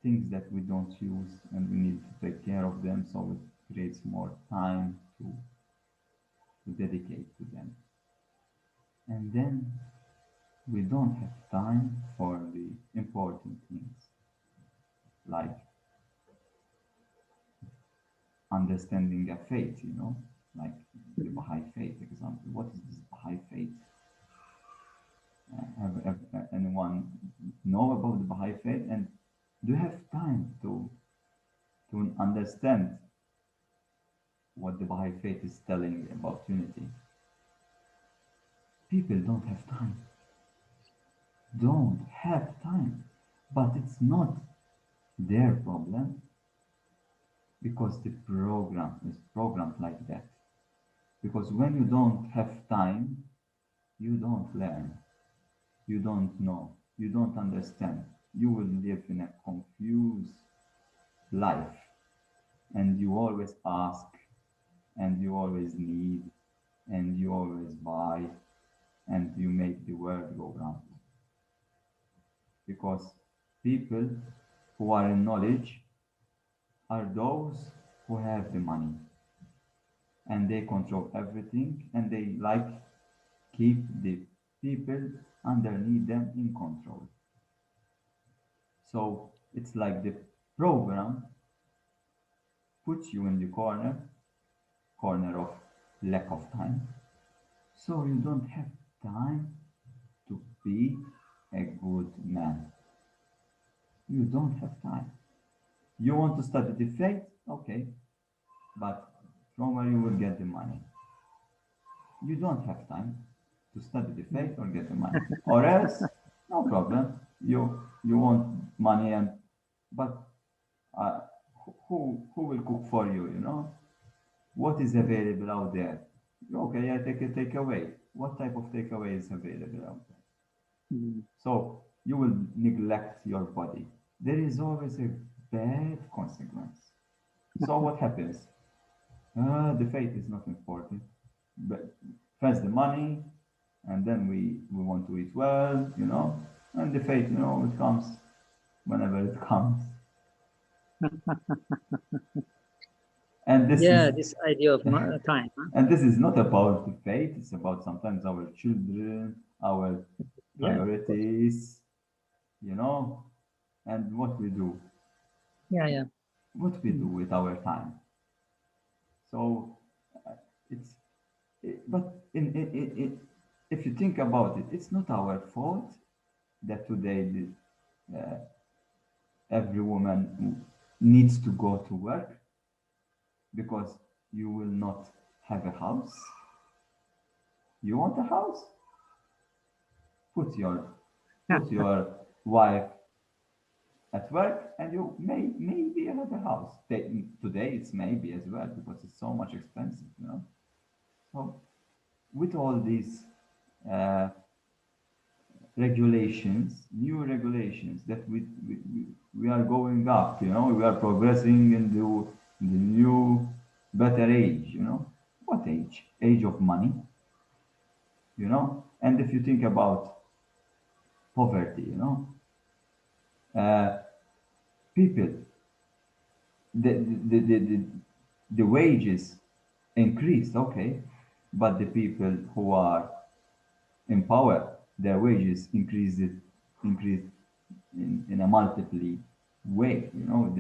things that we don't use, and we need to take care of them, so it creates more time to dedicate to them. And then we don't have time for the important things, like understanding a faith, you know, like the Baha'i Faith example. What is this Baha'i Faith? Have anyone know about the Baha'i Faith? And do you have time to understand what the Baha'i Faith is telling about unity? People don't have time. Don't have time. But it's not their problem, because the program is programmed like that. Because when you don't have time, you don't learn, you don't know, you don't understand. You will live in a confused life, and you always ask, and you always need, and you always buy, and you make the world go round. Because people who are in knowledge are those who have the money, and they control everything, and they like keep the people underneath them in control. So it's like the program puts you in the corner of lack of time. So you don't have time to be a good man. You don't have time. You want to study the faith? Okay. But from where you will get the money? You don't have time to study the faith or get the money. Or else, no problem. You want money, and but uh, who will cook for you? You know, what is available out there? Okay, I take a takeaway. What type of takeaway is available out there? So you will neglect your body. There is always a bad consequence. So what happens? The faith is not important, but first the money, and then we want to eat well, you know, and the faith, you know, it comes whenever it comes. And this Yeah, is this idea of time. Huh? and this is not about the faith, it's about sometimes our children, our Yeah, of course. priorities, you know, and what we do, Yeah. what we do with our time. So it's but if you think about it, it's not our fault that today uh, every woman needs to go to work, because you will not have a house. You want a house? Put your Yeah. put your wife at work, and you maybe have a house. Today it's maybe as well, because it's so much expensive, you know. So with all these uh, regulations, new regulations that we are going up, you know, we are progressing into the new, better age, you know. What age? Age of money, you know. And if you think about poverty, you know, uh, people, the, the, the, the, the wages increased, okay, but the people who are in power, their wages increased in a multiple way. You know,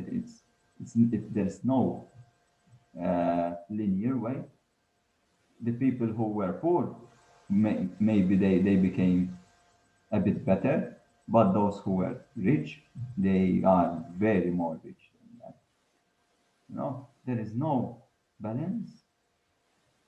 there's no linear way. The people who were poor, maybe they became a bit better, but those who were rich, they are very more rich than that. You know, there is no balance.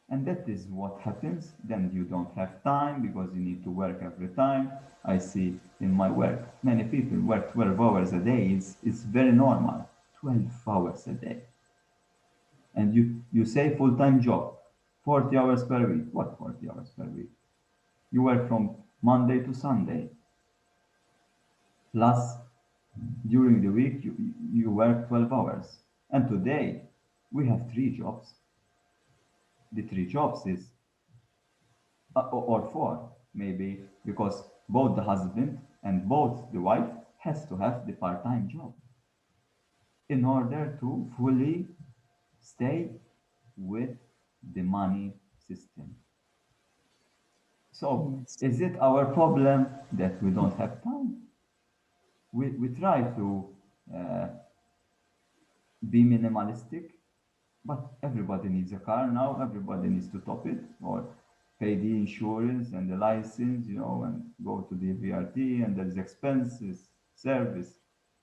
And that is what happens. Then you don't have time because you need to work every time. I see in my work, many people work 12 hours a day. It's very normal, 12 hours a day. And you say full-time job, 40 hours per week. What 40 hours per week? You work from Monday to Sunday. Plus, during the week, you work 12 hours. And today, we have 3 jobs. The 3 jobs is or 4 maybe, because both the husband and both the wife has to have the part-time job in order to fully stay with the money system. So Yes. is it our problem that we don't have time? We try to uh, be minimalistic, but everybody needs a car now. Everybody needs to top it or pay the insurance and the license, you know, and go to the VRT, and there's expenses, service,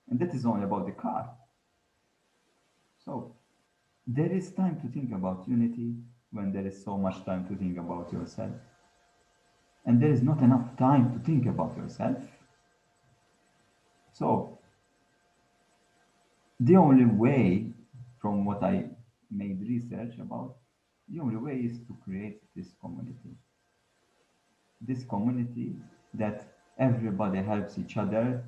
and that is only about the car. So there is time to think about unity when there is so much time to think about yourself. And there is not enough time to think about yourself. So the only way, from what I made research about, the only way is to create this community. This community that everybody helps each other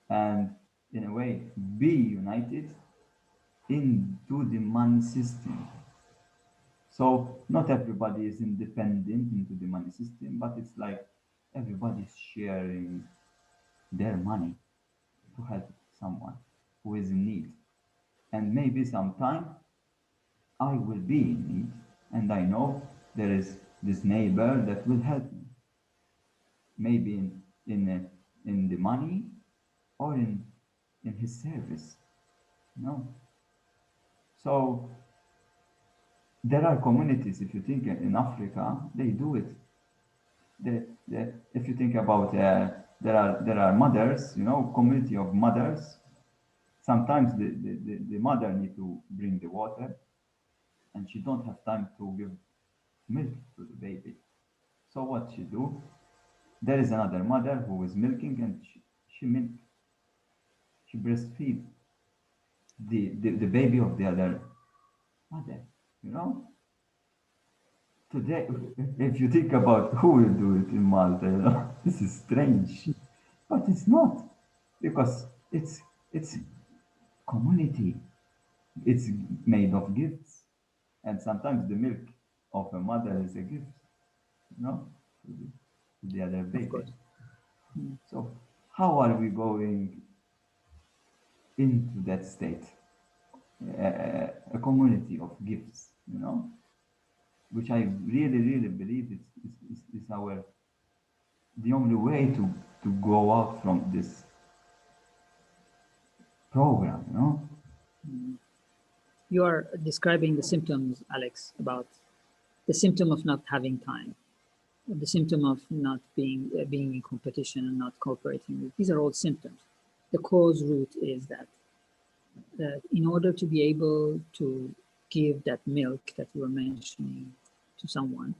and, in a way, be united into the money system. So not everybody is independent into the money system, but it's like everybody is sharing their money to help someone who is in need. And maybe sometime I will be in need, and I know there is this neighbor that will help me. Maybe in the money or in his service. No. So there are communities. If you think in Africa, they do it. If you think about there are mothers, you know, community of mothers. Sometimes the mother need to bring the water, and she don't have time to give milk to the baby. So what she do? There is another mother who is milking, and she breastfeed the baby of the other mother. You know, today, if you think about who will do it in Malta, you know, this is strange, but it's not, because it's community. It's made of gifts, and sometimes the milk of a mother is a gift, you know, to the other Of baby. course. Mm. So how are we going into that state? A community of gifts, you know, which I really, really believe is our the only way to go out from this program, you know. Mm. You are describing the symptoms, Alex, about the symptom of not having time, the symptom of not being in competition and not cooperating. These are all symptoms. The cause root is that in order to be able to give that milk that you were mentioning to someone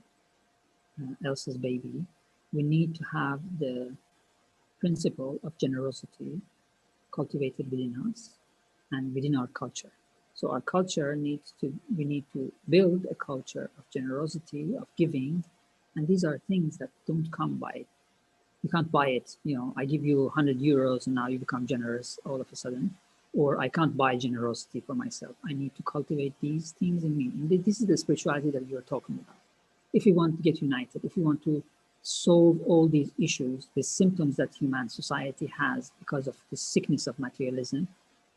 else's baby, we need to have the principle of generosity cultivated within us and within our culture. So our culture we need to build a culture of generosity, of giving, and these are things that don't come by You can't buy it. You know, I give you 100 euros and now you become generous all of a sudden. Or I can't buy generosity for myself. I need to cultivate these things in me. And this is the spirituality that you're talking about. If you want to get united, if you want to solve all these issues, the symptoms that human society has because of the sickness of materialism,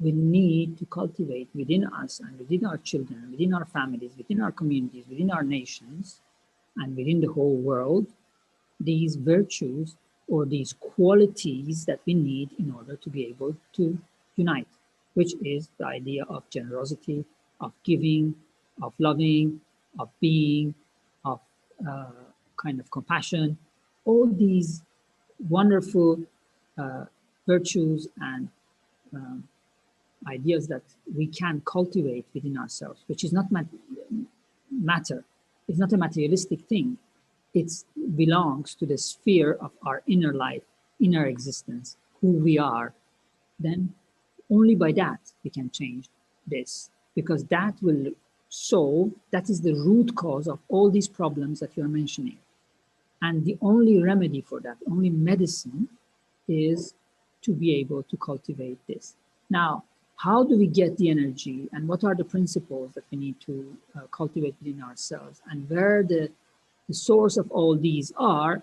we need to cultivate within us and within our children, within our families, within our communities, within our nations, and within the whole world, these virtues or these qualities that we need in order to be able to unite, which is the idea of generosity, of giving, of loving, of being, of kind of compassion, all these wonderful virtues and ideas that we can cultivate within ourselves, which is not matter. It's not a materialistic thing. It belongs to the sphere of our inner life, inner existence, who we are. Then only by that we can change this, because that will solve, that is the root cause of all these problems that you're mentioning. And the only remedy for that, only medicine, is to be able to cultivate this. Now, how do we get the energy, and what are the principles that we need to cultivate within ourselves, and where the source of all these are,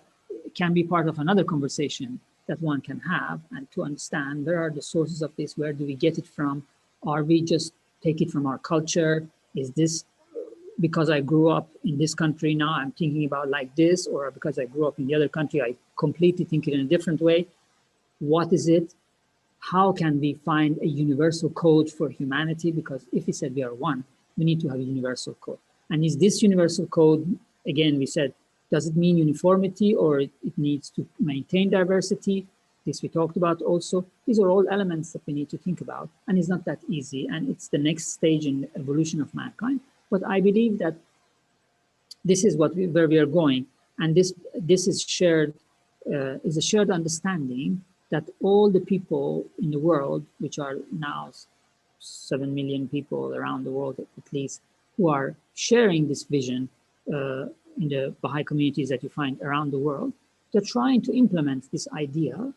can be part of another conversation that one can have, and to understand where are the sources of this, where do we get it from, are we just take it from our culture, is this because I grew up in this country, now I'm thinking about like this, or because I grew up in the other country, I completely think it in a different way. What is it? How can we find a universal code for humanity? Because if we said we are one, we need to have a universal code. And is this universal code, again, we said, does it mean uniformity, or it needs to maintain diversity? This we talked about also. These are all elements that we need to think about, and it's not that easy, and it's the next stage in the evolution of mankind. But I believe that this is where we are going, and this is shared, is a shared understanding that all the people in the world, which are now 7 million people around the world at least, who are sharing this vision in the Baha'i communities that you find around the world, they're trying to implement this idea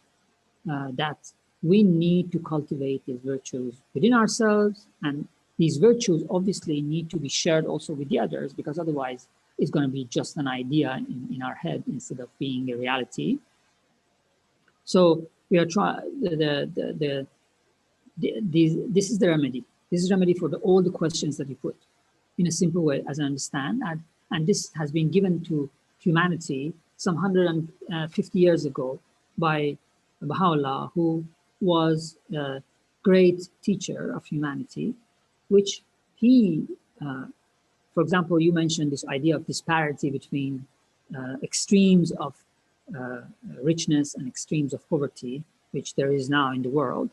that we need to cultivate these virtues within ourselves, and these virtues obviously need to be shared also with the others, because otherwise it's going to be just an idea in our head instead of being a reality. So we are trying, this is the remedy. This is the remedy for all the questions that you put in a simple way, as I understand. And this has been given to humanity some 150 years ago by Baha'u'llah, who was a great teacher of humanity, which he, for example, you mentioned this idea of disparity between extremes of richness and extremes of poverty, which there is now in the world.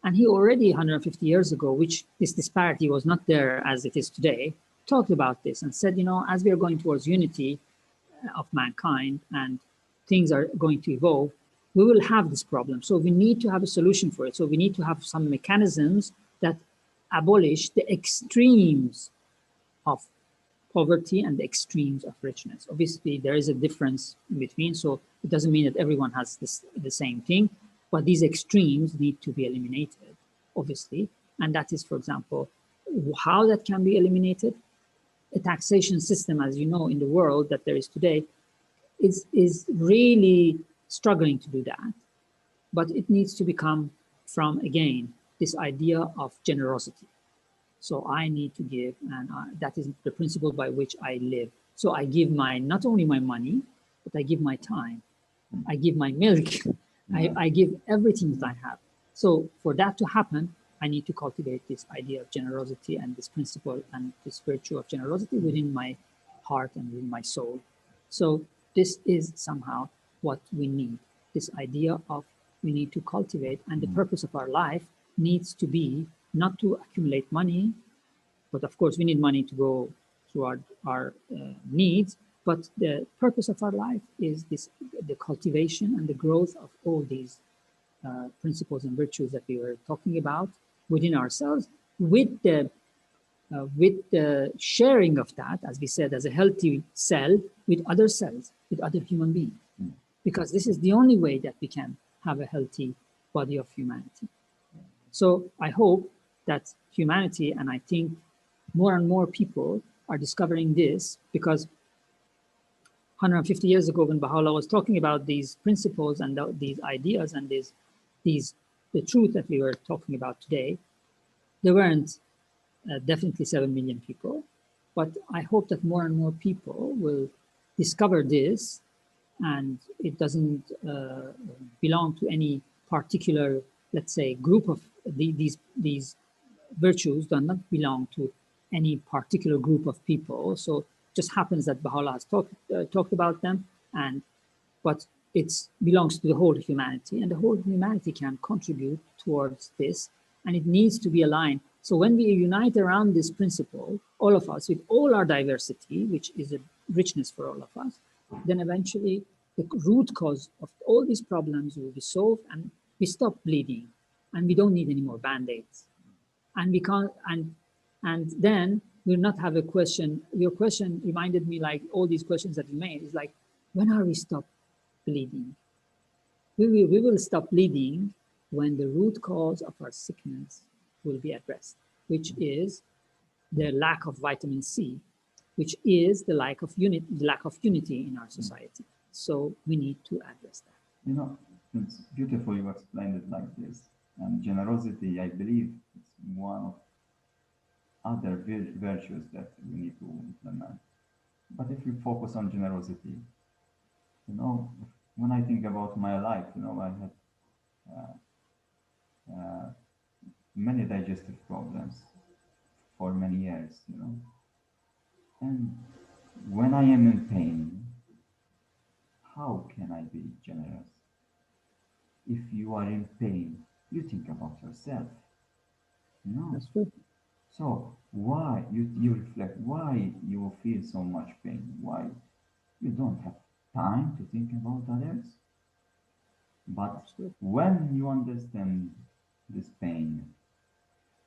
And he already 150 years ago, which this disparity was not there as it is today, talked about this and said, you know, as we are going towards unity of mankind and things are going to evolve, we will have this problem. So we need to have a solution for it. So we need to have some mechanisms that abolish the extremes of poverty and the extremes of richness. Obviously, there is a difference in between, so it doesn't mean that everyone has the same thing, but these extremes need to be eliminated, obviously. And that is, for example, how that can be eliminated. A taxation system, as you know, in the world that there is today, is really struggling to do that. But it needs to become from, again, this idea of generosity. So I need to give, and that is the principle by which I live. So I give not only my money, but I give my time. I give my milk. I give everything that I have. So for that to happen, I need to cultivate this idea of generosity and this principle and this virtue of generosity within my heart and within my soul. So this is somehow what we need. This idea of we need to cultivate, and the purpose of our life needs to be not to accumulate money, but of course we need money to go through our needs, but the purpose of our life is the cultivation and the growth of all these principles and virtues that we were talking about within ourselves, with the sharing of that, as we said, as a healthy cell with other cells, with other human beings. because this is the only way that we can have a healthy body of humanity. So I hope that humanity, and I think more and more people are discovering this, because 150 years ago, when Baha'u'llah was talking about these principles and these ideas and the truth that we were talking about today, there weren't definitely 7 million people. But I hope that more and more people will discover this, and it doesn't belong to any particular, let's say, group of these virtues do not belong to any particular group of people. So it just happens that Baha'u'llah has talked about them, but it belongs to the whole humanity, and the whole humanity can contribute towards this, and it needs to be aligned. So when we unite around this principle, all of us, with all our diversity, which is a richness for all of us, then eventually the root cause of all these problems will be solved, and we stop bleeding, and we don't need any more band-aids. And we can't, and then we'll not have a question. Your question reminded me, like all these questions that you made, is like, when are we stop bleeding? We will stop bleeding when the root cause of our sickness will be addressed, which is the lack of vitamin C, which is the lack of unity in our society. So we need to address that. You know, it's beautiful you explained it like this. And generosity, I believe, is one of other virtues that we need to implement. But if we focus on generosity, you know, when I think about my life, you know, I had many digestive problems for many years, you know. And when I am in pain, how can I be generous? If you are in pain, you think about yourself, you know. That's true. So why you reflect why you feel so much pain? Why you don't have time to think about others? But when you understand this pain,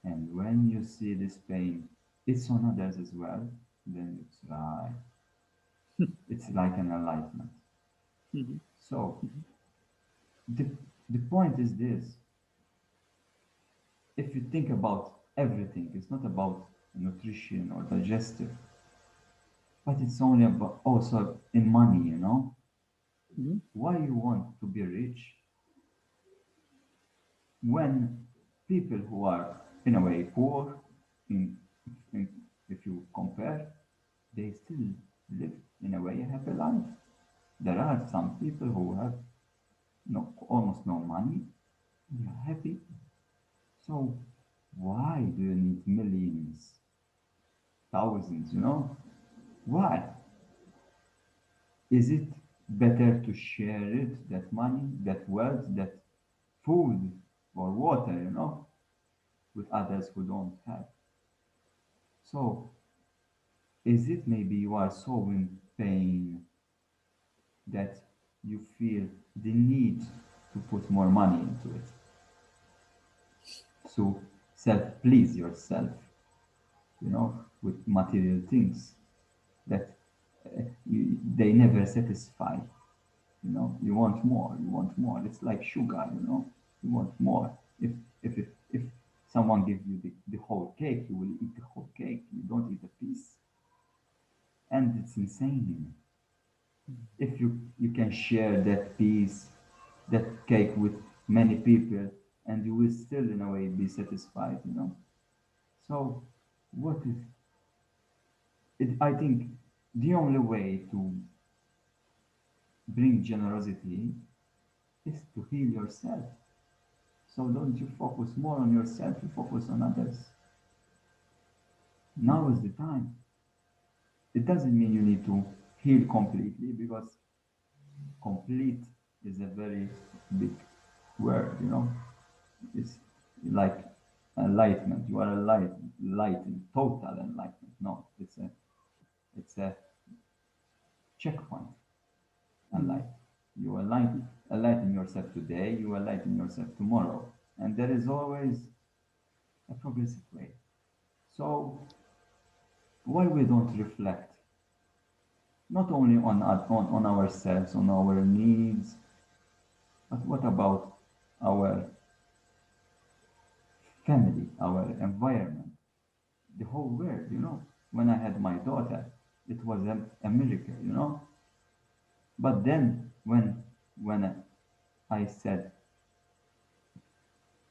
and when you see this pain, it's on others as well, then it's right. It's like an enlightenment. Mm-hmm. So the point is this: if you think about everything, it's not about nutrition or digestive, but it's only about also in money, you know. Mm-hmm. Why you want to be rich when people who are in a way poor, in, if you compare, they still live in a way a happy life. There are some people who have almost no money, they are happy. So why do you need millions, thousands, you know? Why? Is it better to share it, that money, that wealth, that food or water, you know, with others who don't have? So is it maybe you are so in pain that you feel the need to put more money into it? So self-please yourself, you know, with material things that they never satisfy. You know, you want more, you want more. It's like sugar, you know, you want more. If someone gives you the whole cake, you will eat the whole cake. You don't eat a piece. And it's insane. If you can share that piece, that cake with many people, and you will still in a way be satisfied, you know. So what is it? I think the only way to bring generosity is to heal yourself. So don't you focus more on yourself, you focus on others. Now is the time. It doesn't mean you need to heal completely, because complete is a very big word, you know. It's like enlightenment. You are enlightened, total enlightenment. No, it's a checkpoint. Enlighten. You enlighten yourself today, you enlighten yourself tomorrow. And there is always a progressive way. So why we don't reflect not only on ourselves, on our needs, but what about our family, our environment, the whole world, you know? When I had my daughter, it was a miracle, you know? But then when I said,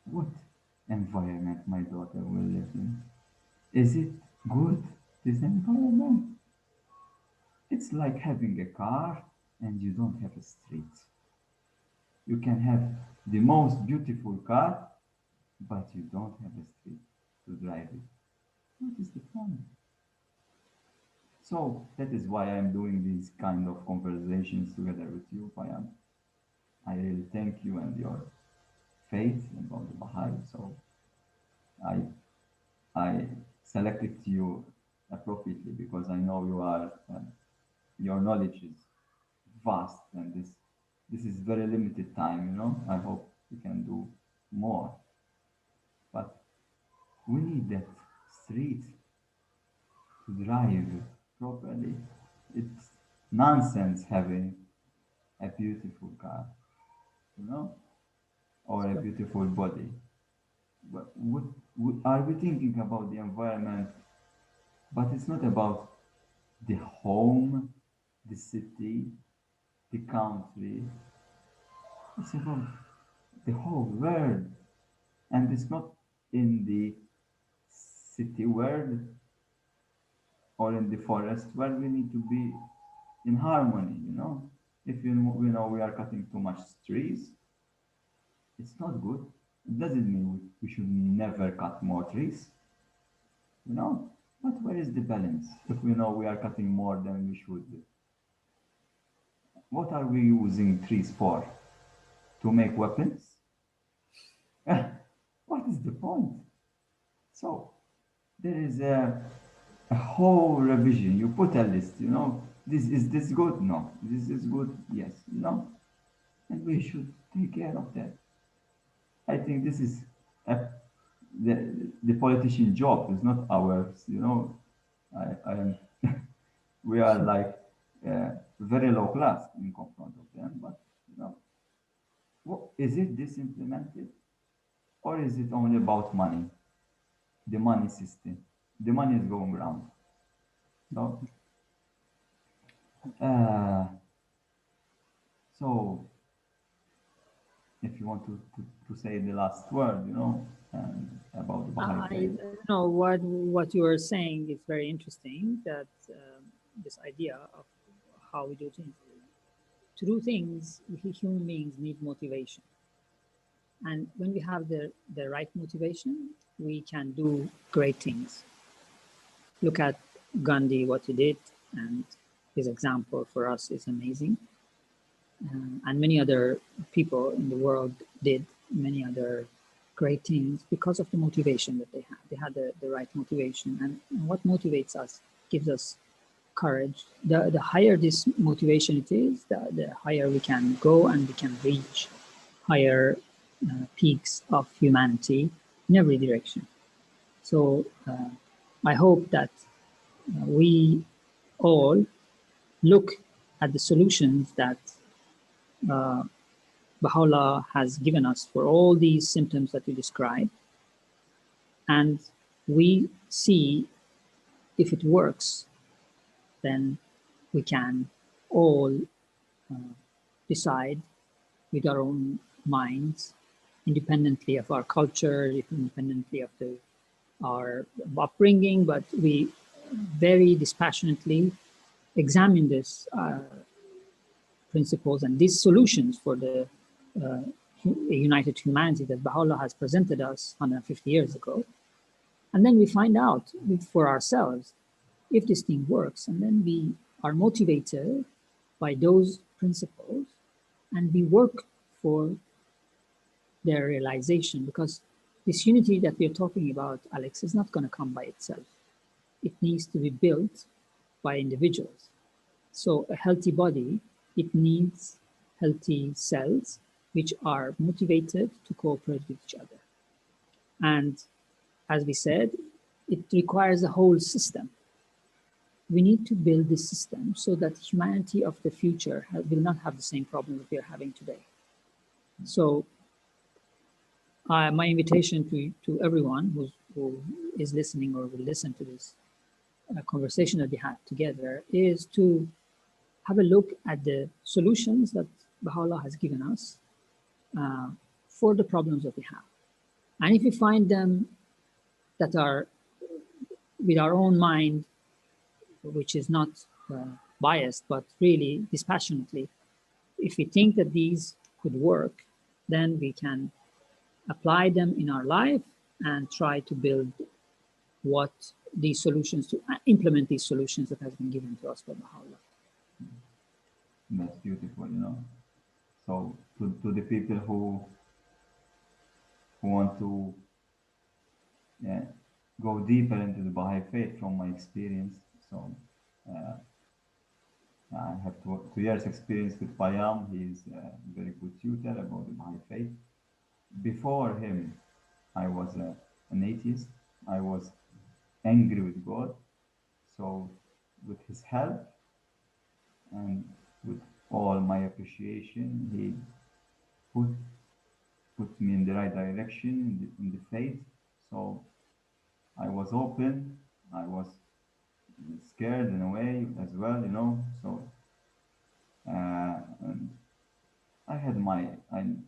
what environment my daughter will live in? Is it good, this environment? It's like having a car and you don't have a street. You can have the most beautiful car, but you don't have a street to drive it. What is the point? So that is why I'm doing these kind of conversations together with you, Payam. I really thank you and your faith about the Baha'i. So I I selected you appropriately because I know you are your knowledge is vast and this is very limited time. You know, I hope we can do more, but we need that street to drive properly. It's nonsense having a beautiful car, you know, or a So, beautiful body. But are we thinking about the environment? But it's not about the home, the city, the country. It's about the whole world. And it's not in the city world or in the forest where we need to be in harmony, you know. If we know we are cutting too much trees, it's not good. It doesn't mean we should never cut more trees, you know. But where is the balance? If we know we are cutting more than we should, what are we using trees for? To make weapons? What is the point? So there is a whole revision. You put a list, you know, this good? No. This is good? Yes. You know, and we should take care of that. I think this is a, the politician job is not ours. You know, I am we are like very low class in confront of them. But you know, is it this implemented or is it only about money? The money system. The money is going round. So, uh, so if you want to say the last word, you know, about the Baha'i I faith. know what you are saying is very interesting. That this idea of how we do things. To do things, we human beings need motivation, and when we have the right motivation, we can do great things. Look at Gandhi, what he did, and his example for us is amazing. And many other people in the world did many other great things because of the motivation that they had. They had the right motivation. And what motivates us gives us courage. The higher this motivation it is, the higher we can go and we can reach higher peaks of humanity in every direction. So I hope that we all look at the solutions that Baha'u'llah has given us for all these symptoms that we described, and we see if it works, then we can all decide with our own minds, independently of our culture, independently of our upbringing, but we very dispassionately examine this principles and these solutions for the uh, united humanity that Baha'u'llah has presented us 150 years ago. And then we find out for ourselves if this thing works. And then we are motivated by those principles and we work for their realization, because this unity that we're talking about, Alex, is not going to come by itself. It needs to be built by individuals. So a healthy body, it needs healthy cells which are motivated to cooperate with each other. And as we said, it requires a whole system. we need to build this system so that humanity of the future will not have the same problems that we are having today. So my invitation to everyone who is listening or will listen to this conversation that we had together is to have a look at the solutions that Baha'u'llah has given us for the problems that we have. And if we find them that are with our own mind, which is not biased, but really dispassionately, if we think that these could work, then we can apply them in our life and try to build what these solutions, to implement these solutions that has been given to us by Baha'u'llah. That's beautiful, you know. So to the people who want to go deeper into the Baha'i Faith from my experience. So I have 2 years experience with Payam. He's a very good tutor about the Baha'i Faith. Before him, I was an atheist. I was angry with God. So with his help and with all my appreciation, he put me in the right direction in the faith. So I was open. I was scared in a way as well, you know. So and I had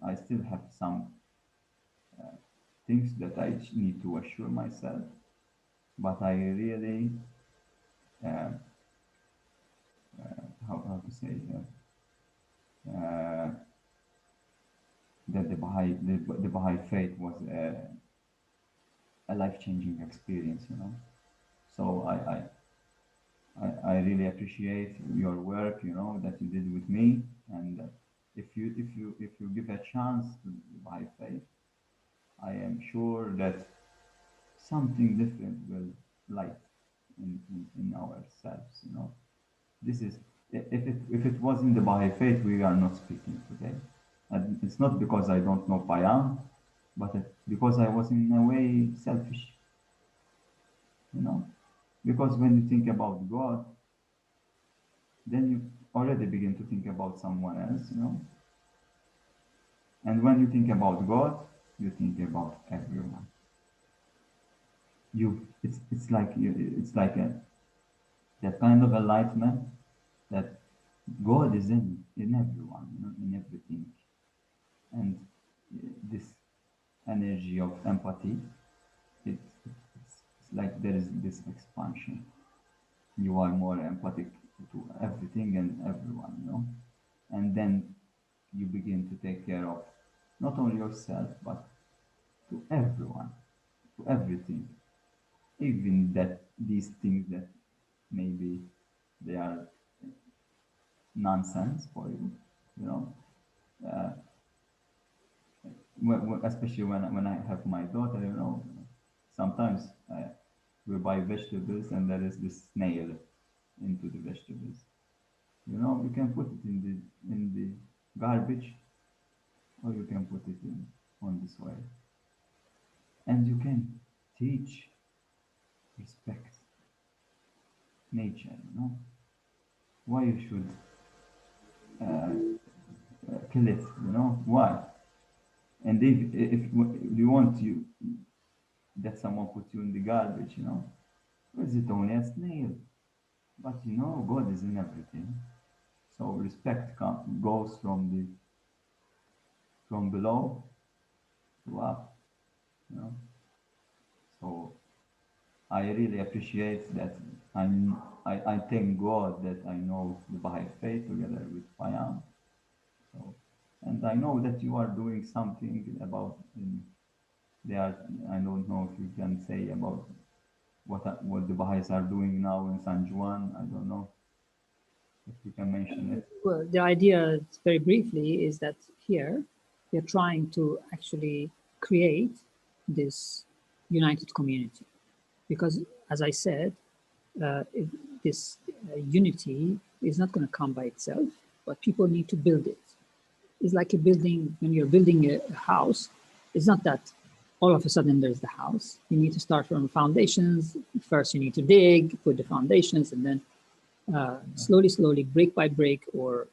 I still have some things that I need to assure myself, but I really how to say that the Baha'i Faith was a life-changing experience, you know. So I really appreciate your work, you know, that you did with me. And if you give a chance to the Baha'i Faith, I am sure that something different will light in ourselves, you know. This is if it wasn't the Baha'i Faith, we are not speaking today. And it's not because I don't know Payam, but because I was in a way selfish, you know. Because when you think about God, then you already begin to think about someone else, you know. And when you think about God, you think about everyone. It's like that kind of enlightenment that God is in everyone, you know, in everything. And this energy of empathy, it's like there is this expansion. You are more empathic to everything and everyone, you know. And then you begin to take care of not only yourself, but to everyone, to everything. Even that these things that maybe they are nonsense for you, you know. Uh, Especially when I have my daughter, you know, sometimes we buy vegetables and there is this snail into the vegetables. You know, you can put it in the garbage, or you can put it on the soil, and you can teach respect nature. You know, why you should kill it. You know why? And if you want that someone put you in the garbage, you know, is it only a snail? But you know, God is in everything. So respect goes from below to up, you know. So I really appreciate that. I thank God that I know the Baha'i Faith together with Payam. So, and I know that you are doing something about. They are. I don't know if you can say about what the Baha'is are doing now in San Juan. I don't know if you can mention it. Well, the idea, very briefly, is that here we are trying to actually create this united community. Because, as I said, this unity is not going to come by itself, but people need to build it. It's like a building. When you're building a house, it's not that all of a sudden there's the house. You need to start from foundations. First, you need to dig, put the foundations, and then slowly, brick by brick, or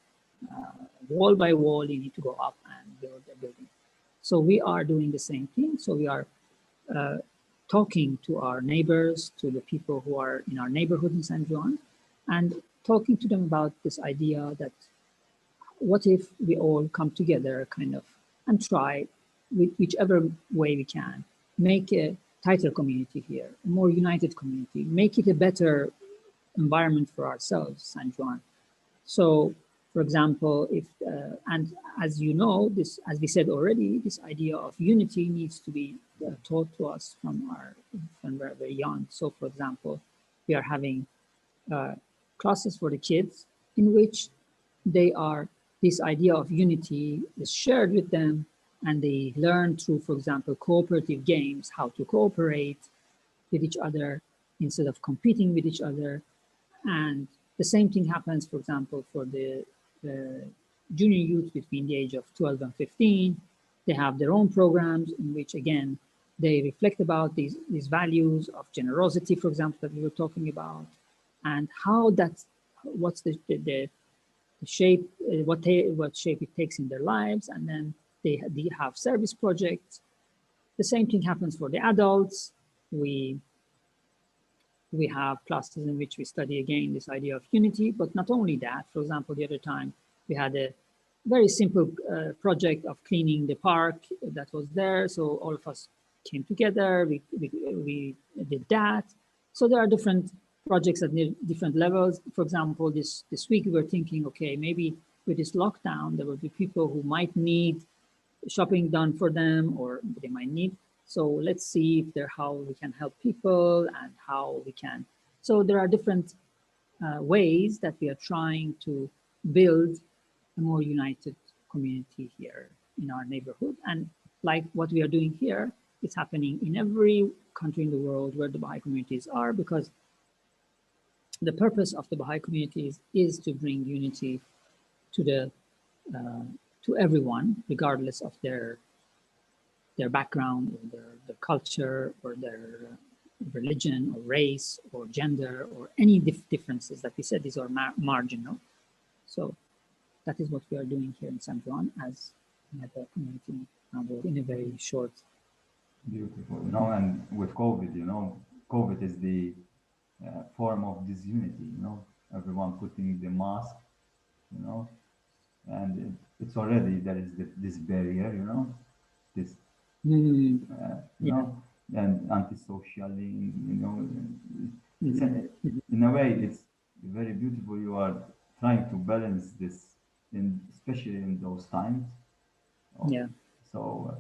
wall by wall, you need to go up and build a building. So we are doing the same thing. So we are talking to our neighbors, to the people who are in our neighborhood in San Juan, and talking to them about this idea that what if we all come together kind of and try with whichever way we can, make a tighter community here, a more united community, make it a better environment for ourselves, San Juan. So, for example, if, and as you know, this, as we said already, this idea of unity needs to be taught to us from when we're very young. So, for example, we are having classes for the kids in which this idea of unity is shared with them, and they learn through, for example, cooperative games, how to cooperate with each other instead of competing with each other. And the same thing happens, for example, for the junior youth between the age of 12 and 15. They have their own programs in which, again, they reflect about these values of generosity, for example, that we were talking about, and how what's the shape, what shape it takes in their lives. And then they have service projects. The same thing happens for the adults. We have classes in which we study again this idea of unity, but not only that. For example, the other time we had a very simple project of cleaning the park that was there. So all of us came together, we did that. So there are different projects at different levels. For example, this week we were thinking, okay, maybe with this lockdown, there will be people who might need shopping done for them, or they might need. So let's see if how we can help people and how we can. So there are different ways that we are trying to build a more united community here in our neighborhood. And like what we are doing here, it's happening in every country in the world where the Baha'i communities are, because the purpose of the Baha'i communities is to bring unity to everyone, regardless of their background, or their culture, or their religion, or race, or gender, or any differences that we said. These are marginal. So that is what we are doing here in San Juan as a community in a very short. Beautiful, and with COVID, COVID is the form of disunity, everyone putting the mask, and it's already, there is this barrier, this, Yeah. and antisocially, in a way, it's very beautiful. You are trying to balance this, especially in those times. Yeah. So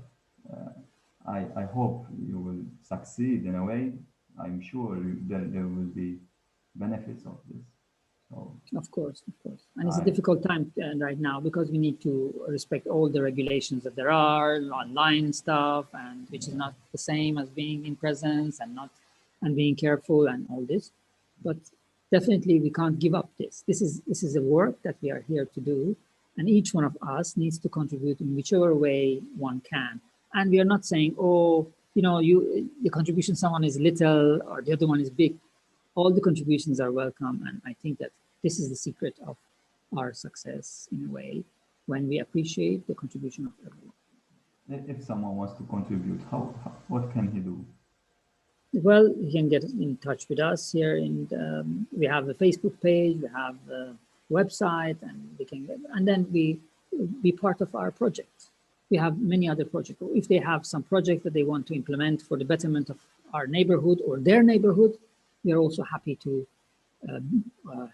I hope you will succeed in a way. I'm sure there will be benefits of this. So, of course. And it's a difficult time right now, because we need to respect all the regulations that there are, online stuff, and which is not the same as being in presence, and being careful and all this. But definitely we can't give up this. This is a work that we are here to do, and each one of us needs to contribute in whichever way one can. And we are not saying, oh, the contribution someone is little or the other one is big. All the contributions are welcome, and I think that this is the secret of our success in a way, when we appreciate the contribution of everyone. If someone wants to contribute, what can he do? Well, you can get in touch with us here, and we have a Facebook page, we have a website, and then we be part of our project. We have many other projects. If they have some project that they want to implement for the betterment of our neighborhood or their neighborhood, we are also happy to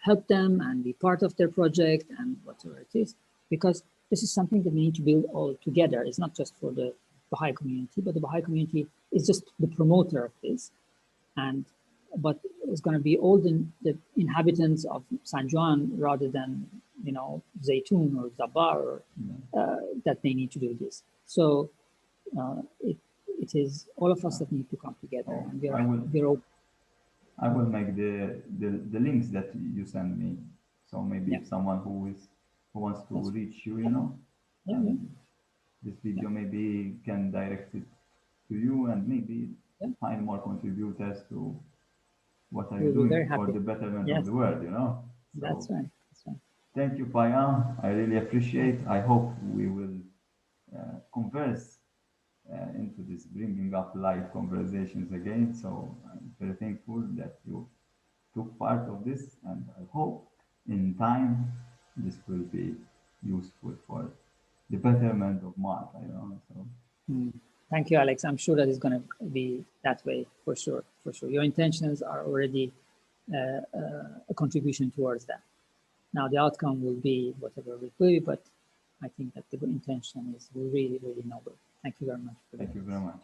help them and be part of their project and whatever it is, because this is something that we need to build all together. It's not just for the Baha'i community, but the Baha'i community is just the promoter of this. But it's going to be all the inhabitants of San Juan rather than, Zaytun or Zabar, that they need to do this. So it is all of us that need to come together, and we're all. I will make the links that you send me. So maybe if someone who wants to reach you, this video maybe can direct it to you, and maybe find more contributors to what are you doing for the betterment of the world, That's right. That's right. Thank you, Payam. I really appreciate. I hope we will converse into this bringing up live conversations again. So I'm very thankful that you took part of this, and I hope in time this will be useful for the betterment of Mark. I know. So Thank you, Alex. I'm sure that it's going to be that way for sure. For sure, your intentions are already a contribution towards that. Now the outcome will be whatever it will be, but I think that the intention is really, really noble. Thank you very much. thank you very much.